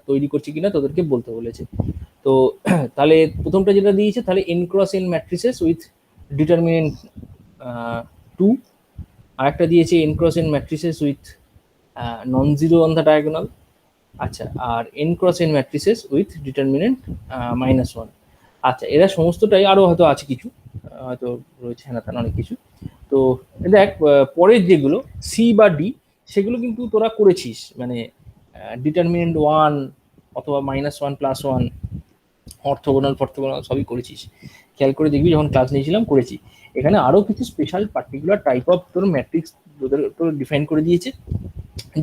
তৈরি করছে কিনা তোদেরকে বলতে বলেছে। তো তাহলে প্রথমটা যেটা দিয়েছে, তাহলে n cross n matrices with determinant 2, আর একটা দিয়েছে n cross n matrices with non zero on the diagonal. আচ্ছা, আর n cross n matrices with determinant -1। আচ্ছা, এরা সমস্তটাই, আরো হয়তো আছে কিছু, হয়তো রয়েছে হ্যাঁ না অনেক কিছু। তো দেখ পরের যেগুলো সি বা ডি, সেগুলো কিন্তু তোরা করেছিস, মানে ডিটারমিনেন্ট 1 অথবা -1 +1, অর্থোগোনাল ফর্থোগোনাল সবই করেছিস, খেয়াল করে দেখবি যখন ক্লাস নিয়েছিলাম করেছি। এখানে আরো কিছু স্পেশাল পার্টিকুলার টাইপ অফ তোর ম্যাট্রিক্স তোর ডিফাইন করে দিয়েছে,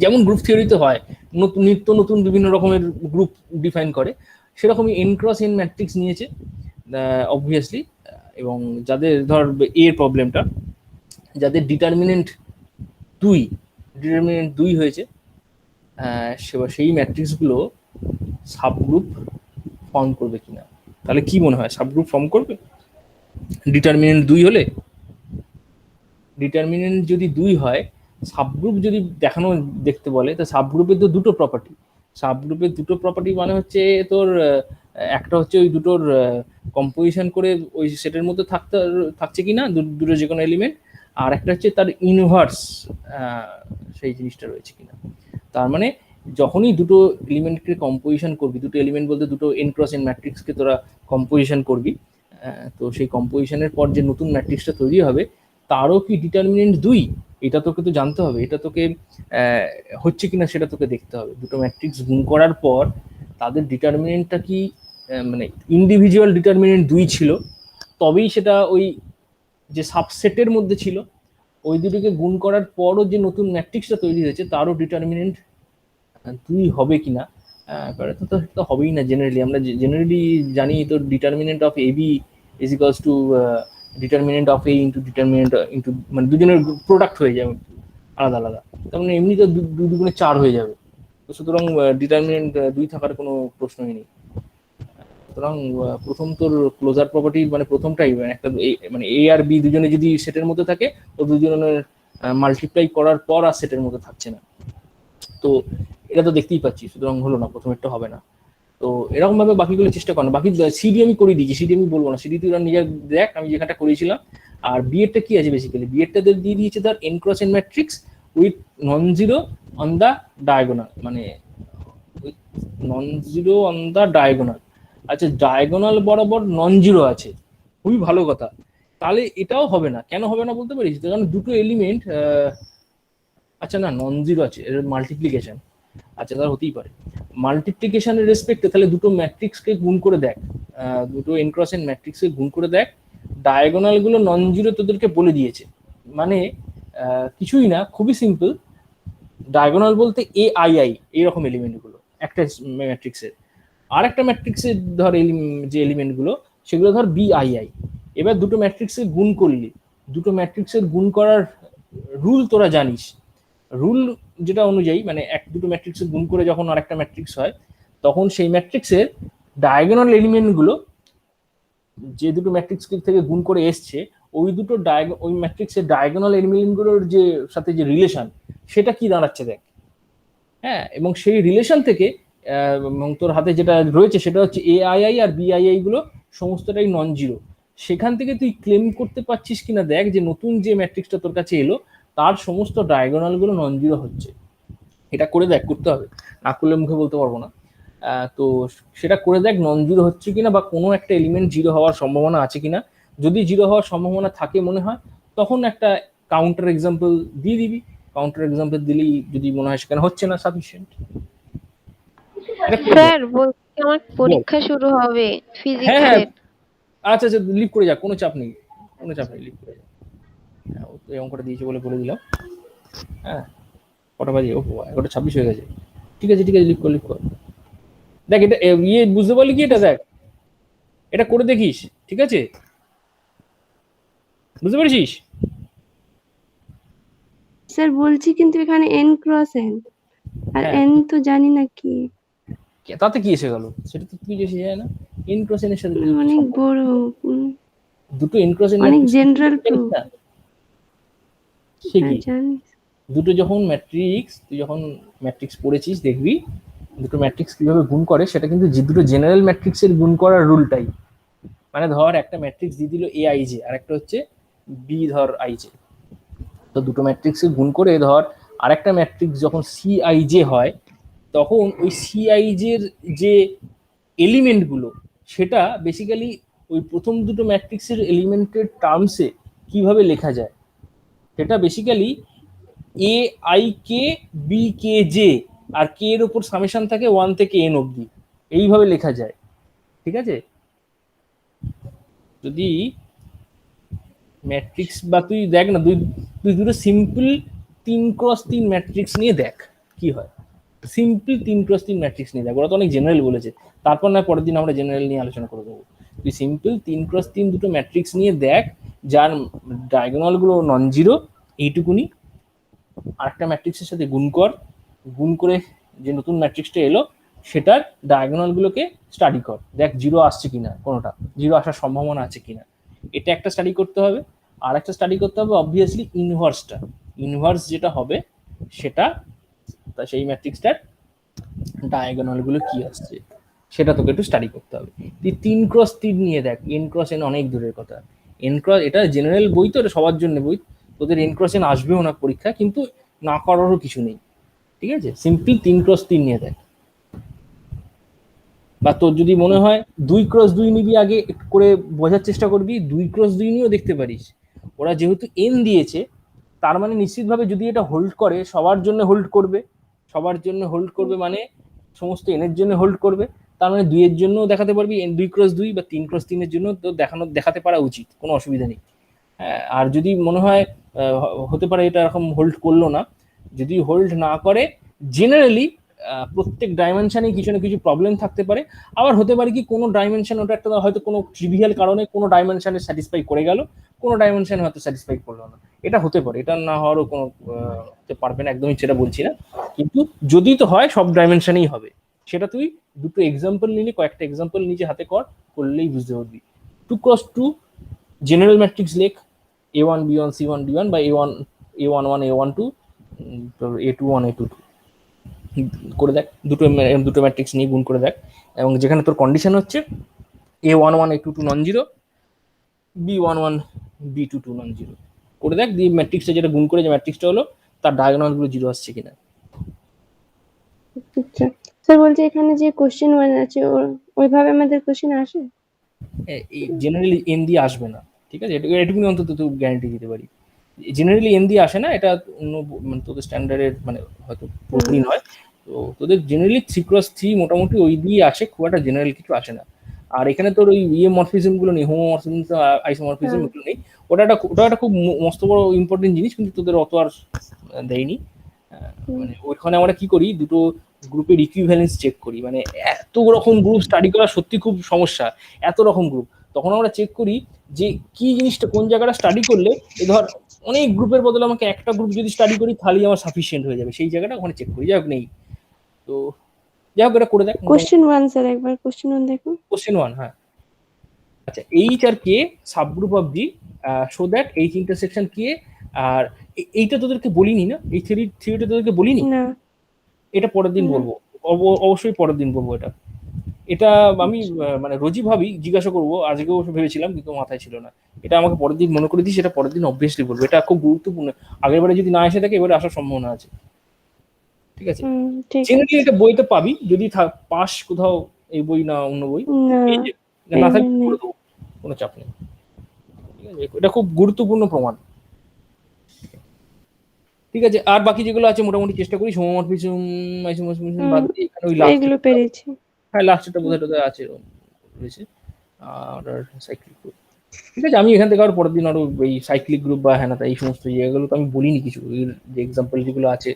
যেমন গ্রুপ থিওরিতে হয় নিত্য নতুন বিভিন্ন রকমের গ্রুপ ডিফাইন করে, সেরকমই n ক্রস n ম্যাট্রিক্স নিয়েছে অবভিয়াসলি। এবং যাদের ধর এর প্রবলেমটা, যাদের ডিটারমিনেন্ট 2 হয়েছে, সেই ম্যাট্রিক্সগুলো সাবগ্রুপ ফর্ম করবে কিনা। তাহলে কি মনে হয়, সাবগ্রুপ ফর্ম করবে ডিটারমিনেন্ট 2 হলে? ডিটারমিনেন্ট যদি 2 হয়, সাবগ্রুপ যদি দেখতে বলে, তো সাবগ্রুপের তো দুটো প্রপার্টি, সাবগ্রুপের দুটো প্রপার্টি মানে হচ্ছে তোর একটা হচ্ছে ওই দুটোর কম্পোজিশন করে ওই সেটের মধ্যে থাকছে কিনা দুটো যে কোনো এলিমেন্ট, আর একটা হচ্ছে তার ইনভার্স সেই জিনিসটা রয়েছে কিনা। তার মানে যখনই দুটো এলিমেন্টকে কম্পোজিশন করবি, দুটো এলিমেন্ট বলতে দুটো এন ক্রস এন ম্যাট্রিক্সকে তোরা কম্পোজিশন করবি, তো সেই কম্পোজিশনের পর যে নতুন ম্যাট্রিক্সটা তৈরি হবে তারও কি ডিটারমিনেন্ট 2, এটা তোকে তো জানতে হবে, এটা তোকে হচ্ছে কিনা সেটা তোকে দেখতে হবে। দুটো ম্যাট্রিক্স গুণ করার পর তাদের ডিটারমিনেন্টটা কি মানে ইন্ডিভিজুয়াল ডিটারমিনেন্ট 2 ছিল, তবেই সেটা ওই যে সাবসেটের মধ্যে ছিল, ওই দুটোকে গুণ করার পরও যে নতুন ম্যাট্রিক্সটা তৈরি হয়েছে তারও ডিটারমিনেন্ট 2 হবে কিনা। তো হবেই না জেনারেলি, আমরা জেনারেলি জানি তো determinant of A B is equals to determinant of A into determinant into, মানে দুজনের প্রোডাক্ট হয়ে যাবে আলাদা আলাদা, তার মানে এমনি তো দুগুণে 4 হয়ে যাবে। তো সুতরাং ডিটারমিনেন্ট 2 থাকার কোনো প্রশ্নই নেই। সুতরাং প্রথম তোর ক্লোজার প্রপার্টি মানে প্রথমটাই মানে একটা মানে এ আর বি দুজনে যদি সেটের মধ্যে থাকে, তো দুজনের মাল্টিপ্লাই করার পর আর সেটের মধ্যে থাকছে না, তো এটা তো দেখতেই পাচ্ছি, সুতরাং হলো না, প্রথমেরটা হবে না। তো এরকম ভাবে বাকিগুলো চেষ্টা কর না। বাকি সিডি আমি করে দিয়েছি, সিডি আমি বলবো না, সিডি তুই নিজের দেখ আমি যেখানটা করেছিলাম। আর বিএডটা কি আছে বেসিক্যালি, বিএডটা দিয়ে দিয়েছে ধর n cross n matrix with non zero on the diagonal, মানে non zero on the diagonal. আচ্ছা, ডায়াগোনাল বরাবর নন জিরো আছে, খুবই ভালো কথা। তাহলে এটাও হবে না, কেন হবে না বলতে পারিস? কারণ দুটো এলিমেন্ট, আচ্ছা না নন জিরো আছে, এর মাল্টিপ্লিকেশন, আচ্ছা তার হতেই পারে মাল্টিপ্লিকেশনের রেসপেক্টে। তাহলে দুটো ম্যাট্রিক্সকে গুণ করে দেখ, দুটো এন ক্রস এন ম্যাট্রিক্সকে গুণ করে দেখ, ডায়াগোনাল গুলো নন জিরো তোদেরকে বলে দিয়েছে, মানে কিছুই না, খুবই সিম্পল। ডায়াগোনাল বলতে এ আই আই এইরকম এলিমেন্ট গুলো একটা ম্যাট্রিক্সের, আর একটা ম্যাট্রিক্সের ধর যে এলিমেন্ট গুলো সেগুলো ধর বি আই আই। এবার দুটো ম্যাট্রিক্সের গুণ করলি, দুটো ম্যাট্রিক্সের গুণ করার রুল তোরা জানিস। রুল যেটা অনুযায়ী মানে দুটো ম্যাট্রিক্সের গুণ করে যখন আরেকটা ম্যাট্রিক্স হয়, তখন সেই ম্যাট্রিক্সের ডায়াগোনাল এলিমেন্ট গুলো যে দুটো ম্যাট্রিক্স থেকে গুণ করে এসছে, ওই দুটো ওই ম্যাট্রিক্সের ডায়াগোনাল এলিমেন্ট গুলোর যে সাথে যে রিলেশন, সেটা কি দাঁড়াচ্ছে দেখ। হ্যাঁ, এবং সেই রিলেশন থেকে এবং তোর হাতে যেটা রয়েছে সেটা হচ্ছে এ আই আই আর বি আই আই গুলো সমস্তটাই নন জিরো। সেখান থেকে তুই ক্লেম করতে পারছিস কিনা দেখ যে নতুন যে ম্যাট্রিক্সটা তোর কাছে এলো তার সমস্ত ডায়াগোনাল গুলো নন জিরো হচ্ছে। এটা করে দেখ, করতে হবে, না করলে মুখে বলতে পারবো না। তো সেটা করে দেখ নন জিরো হচ্ছে কিনা, বা কোনো একটা এলিমেন্ট জিরো হওয়ার সম্ভাবনা আছে কিনা। যদি জিরো হওয়ার সম্ভাবনা থাকে মনে হয়, তখন একটা কাউন্টার এক্সাম্পল দিয়ে দিবি। কাউন্টার এক্সাম্পল দিলেই যদি মনে হয় সেখানে হচ্ছে না, সাফিসিয়েন্ট। স্যার বলছি আমার পরীক্ষা শুরু হবে হ্যাঁ হ্যাঁ, ফিজিক্সের। আচ্ছা আচ্ছা, লিভ করে যা, কোনো চাপ নেই, কোনো চাপ নেই, লিভ করে যা। হ্যাঁ, ও তো এই অঙ্কটা দিয়েছে বলে দিলাম। হ্যাঁ, কটা বাজে? ও 11:26 হয়ে গেছে। ঠিক আছে ঠিক আছে, লিভ কর। দেখ এটা ইয়ে বুঝতে পারলি কি, এটা দেখ, এটা করে দেখিস, ঠিক আছে? বুঝতে পেরেছিস? স্যার বলছি, কিন্তু এখানে এন ক্রস এন, আর হ্যাঁ, এন তো জানি না কি, তাতে কি এসে গেল? সেটা তো তুই এসে যায় না, এন ক্রস এন এর সাথে অনেক বড়, দুটো এন ক্রস এন অনেক ম্যাট্রিক্স জেনারেল জানিস না? সে কি জানি। দুটো যখন ম্যাট্রিক্স, তুই যখন ম্যাট্রিক্স পড়েছিস দেখবি দুটো ম্যাট্রিক্স কিভাবে গুণ করে, সেটা কিন্তু যে দুটো জেনারেল ম্যাট্রিক্সের গুণ করার রুলটাই। মানে ধর একটা ম্যাট্রিক্স দিয়ে দিল এ আই জে, আর একটা হচ্ছে বি ধর আই জে। তো দুটো ম্যাট্রিক্সে গুণ করে ধর আরেকটা ম্যাট্রিক্স যখন সি আই জে হয়, তখন ওই সি আই জের যে এলিমেন্টগুলো, সেটা বেসিক্যালি ওই প্রথম দুটো ম্যাট্রিক্সের এলিমেন্টের টার্মসে কিভাবে লেখা যায়, সেটা basically a i k b k j, আর কে এর উপর সামেশন থাকে 1 থেকে n অবধি, এইভাবে লেখা যায়, ঠিক আছে? যদি ম্যাট্রিক্স বা তুই দেখ না, তুই দুটো সিম্পল 3x3 ম্যাট্রিক্স নিয়ে দেখ কি হয়। সিম্পল 3x3 ম্যাট্রিক্স নিয়ে দেখ, ওরা তো অনেক জেনারেল বলেছে, তারপর না পরের দিন আমরা জেনারেল নিয়ে আলোচনা করে দেবো। তুই সিম্পল 3x3 দুটো ম্যাট্রিক্স নিয়ে দেখ, যার ডায়াগোনাল গুলো নন জিরো, এইটুকুনি। আরেকটা ম্যাট্রিক্সের সাথে গুণ করে যে নতুন ম্যাট্রিক্সটা এলো সেটার ডায়াগোনাল গুলোকে স্টাডি কর, দেখ জিরো আসছে কিনা, কোনোটা জিরো আসার সম্ভাবনা আছে কিনা, এটা একটা স্টাডি করতে হবে। আর একটা স্টাডি করতে হবে অবভিয়াসলি ইনভার্সটা, ইনভার্স যেটা হবে সেটা সেই ম্যাট্রিক্সটার ডায়াগোনাল গুলো কি আসছে সেটা তোকে একটু স্টাডি করতে হবে। তুই 3x3 নিয়ে দেখ, n x n অনেক দূরের কথা। n ক্রস, এটা জেনারেল বই তো, এটা সবার জন্য বই, তোদের n ক্রস n আসবেও না পরীক্ষা, কিন্তু না করারও কিছু নেই, ঠিক আছে? সিম্পল 3x3 নিয়ে দেখ। বা তোর যদি মনে হয় 2x2 নিবি, আগে একটু করে বোঝার চেষ্টা করবি, 2x2 নিয়েও দেখতে পারিস। ওরা যেহেতু n দিয়েছে, তার মানে নিশ্চিতভাবে যদি এটা হোল্ড করে, সবার জন্য হোল্ড করবে, সবার জন্য হোল্ড করবে মানে সমস্ত n এর জন্য হোল্ড করবে, তার মানে 2 এর জন্যও দেখাতে পারবি, 2x2 বা 3x3 এর জন্য তো দেখাতে পারা উচিত, কোনো অসুবিধা নেই। হ্যাঁ, আর যদি মনে হয় হতে পারে এটা এরকম হোল্ড করলো না, যদি হোল্ড না করে, জেনারেলি প্রত্যেক ডাইমেনশনেই কিছু না কিছু প্রবলেম থাকতে পারে। আবার হতে পারে কি কোনো ডাইমেনশন, ওটা একটা হয়তো কোনো ট্রিভিয়াল কারণে কোনো ডাইমেনশনে স্যাটিসফাই করে গেল, কোনো ডাইমেনশনে হয়তো স্যাটিসফাই করলো না, এটা হতে পারে, এটা না হওয়ারও কোনো হতে পারবে না, একদমই সেটা বলছি না। কিন্তু যদি তো হয় সব ডাইমেনশনেই হবে, সেটা তুই দুটো এক্সাম্পল নিলে, কয়েকটা এক্সাম্পল নিজে হাতে করলেই বুঝতে পারবি। 2x2 জেনারেল ম্যাট্রিক্স লেখ, a1 b1 c1 d1 বা a1 a11 a12 a21 a22 করে দেখ, দুটো ম্যাট্রিক্স নিয়ে গুণ করে দেখ, এবং যেখানে তোর কন্ডিশন হচ্ছে a11 a22 non zero, b11 b22 non zero, করে দেখ, দিয়ে ম্যাট্রিক্সটা যেটা গুণ করে যে ম্যাট্রিক্সটা হলো, তার ডায়াগোনাল গুলো জিরো আসছে কিনা। আচ্ছা স্যার, বলছি এখানে যে কোশ্চেন ওয়ান আছে ওইভাবে আমাদের কোশ্চেন আসে? জেনারেলি এন দিয়ে আসবে না, ঠিক আছে? এটুকুনি অন্তত তুই গ্যারান্টি দিতে পারি, জেনারেলি এন দিয়ে আসে না, এটা অন্য মানে তোদের স্ট্যান্ডার্ডের মানে হয়তো পুরোপুরি নয়, তো তোদের জেনারেলি 3x3 মোটামুটি ওই দিয়ে আসে, খুব একটা জেনারেল কিছু আসে না। আর এখানে তোর ওই মরফিজম গুলো নেই, হোমোমরফিজম আইসোমরফিজম এগুলো নেই, ওটা একটা খুব মস্ত বড় ইম্পর্টেন্ট জিনিস, কিন্তু তোদের অত আর দেয়নি। মানে ওইখানে আমরা কি করি, দুটো গ্রুপের ইকুইভ্যালেন্স চেক করি, মানে এত রকম গ্রুপ স্টাডি করা সত্যি খুব সমস্যা, এত রকম গ্রুপ, তখন আমরা চেক করি যে কি জিনিসটা কোন জায়গাটা স্টাডি করলে, ধর অনেক গ্রুপের বদলে আমাকে একটা গ্রুপ যদি স্টাডি করি তাহলেই আমার সাফিসিয়েন্ট হয়ে যাবে, সেই জায়গাটা ওখানে চেক করি, যাই হোক নেই, তো যাই হোক এটা করে দেখ। কোশ্চেন ওয়ান স্যার, একবার কোশ্চেন ওয়ান দেখুন। কোশ্চেন ওয়ান, হ্যাঁ, আচ্ছা, এইচ আর K subgroup of G, so that H intersection K, আর এইটা তোদেরকে বলিনি না, এই থিওরিটা তোদেরকে বলিনি, না। এটা পরের দিন বলবো, অবশ্যই পরের দিন বলবো। এটা এটা আমি মানে রোজই ভাবি, জিজ্ঞাসা করবো, আজকেও ভেবেছিলাম কিন্তু মাথায় ছিল না, এটা আমাকে পরের দিন মনে করে দিই, সেটা পরের দিন অবভিয়াসলি বলবো, এটা খুব গুরুত্বপূর্ণ, আগের বারে যদি না এসে থাকে এবারে আসার সম্ভাবনা আছে, ঠিক আছে? ঠিক জেনারেলি আছে। এটা বইতে পাবি, যদি পাস কোথাও এই বই না অন্য বই, না, এই যে না থাকলে নেই। করে দেবো, কোনো চাপ নেই, ঠিক আছে? এটা খুব গুরুত্বপূর্ণ প্রমাণ, ঠিক আছে? আর বাকি যেগুলো আছে মোটামুটি চেষ্টা করি, হোমোমরফিজম আইসোমরফিজম বাদ দিয়ে এখানে ওই লাস্ট, এইগুলো পেরেছি। হ্যাঁ লাস্টটা বোধহয় আছে রয়েছে, আর সাইক্লিক গ্রুপ, ঠিক আছে? আমি এখান থেকে আর পরের দিন আরো এই সাইক্লিক গ্রুপ বা হ্যাঁ এই সমস্ত জায়গাগুলো তো আমি বলিনি কিছু, এর যে এক্সাম্পল যেগুলো আছে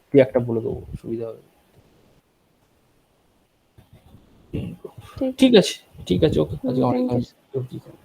তুই একটা বলে দেবো, সুবিধা হবে। ঠিক আছে, ঠিক আছে, ওকে, আজকে অনেক থ্যাংক ইউ। ঠিক আছে।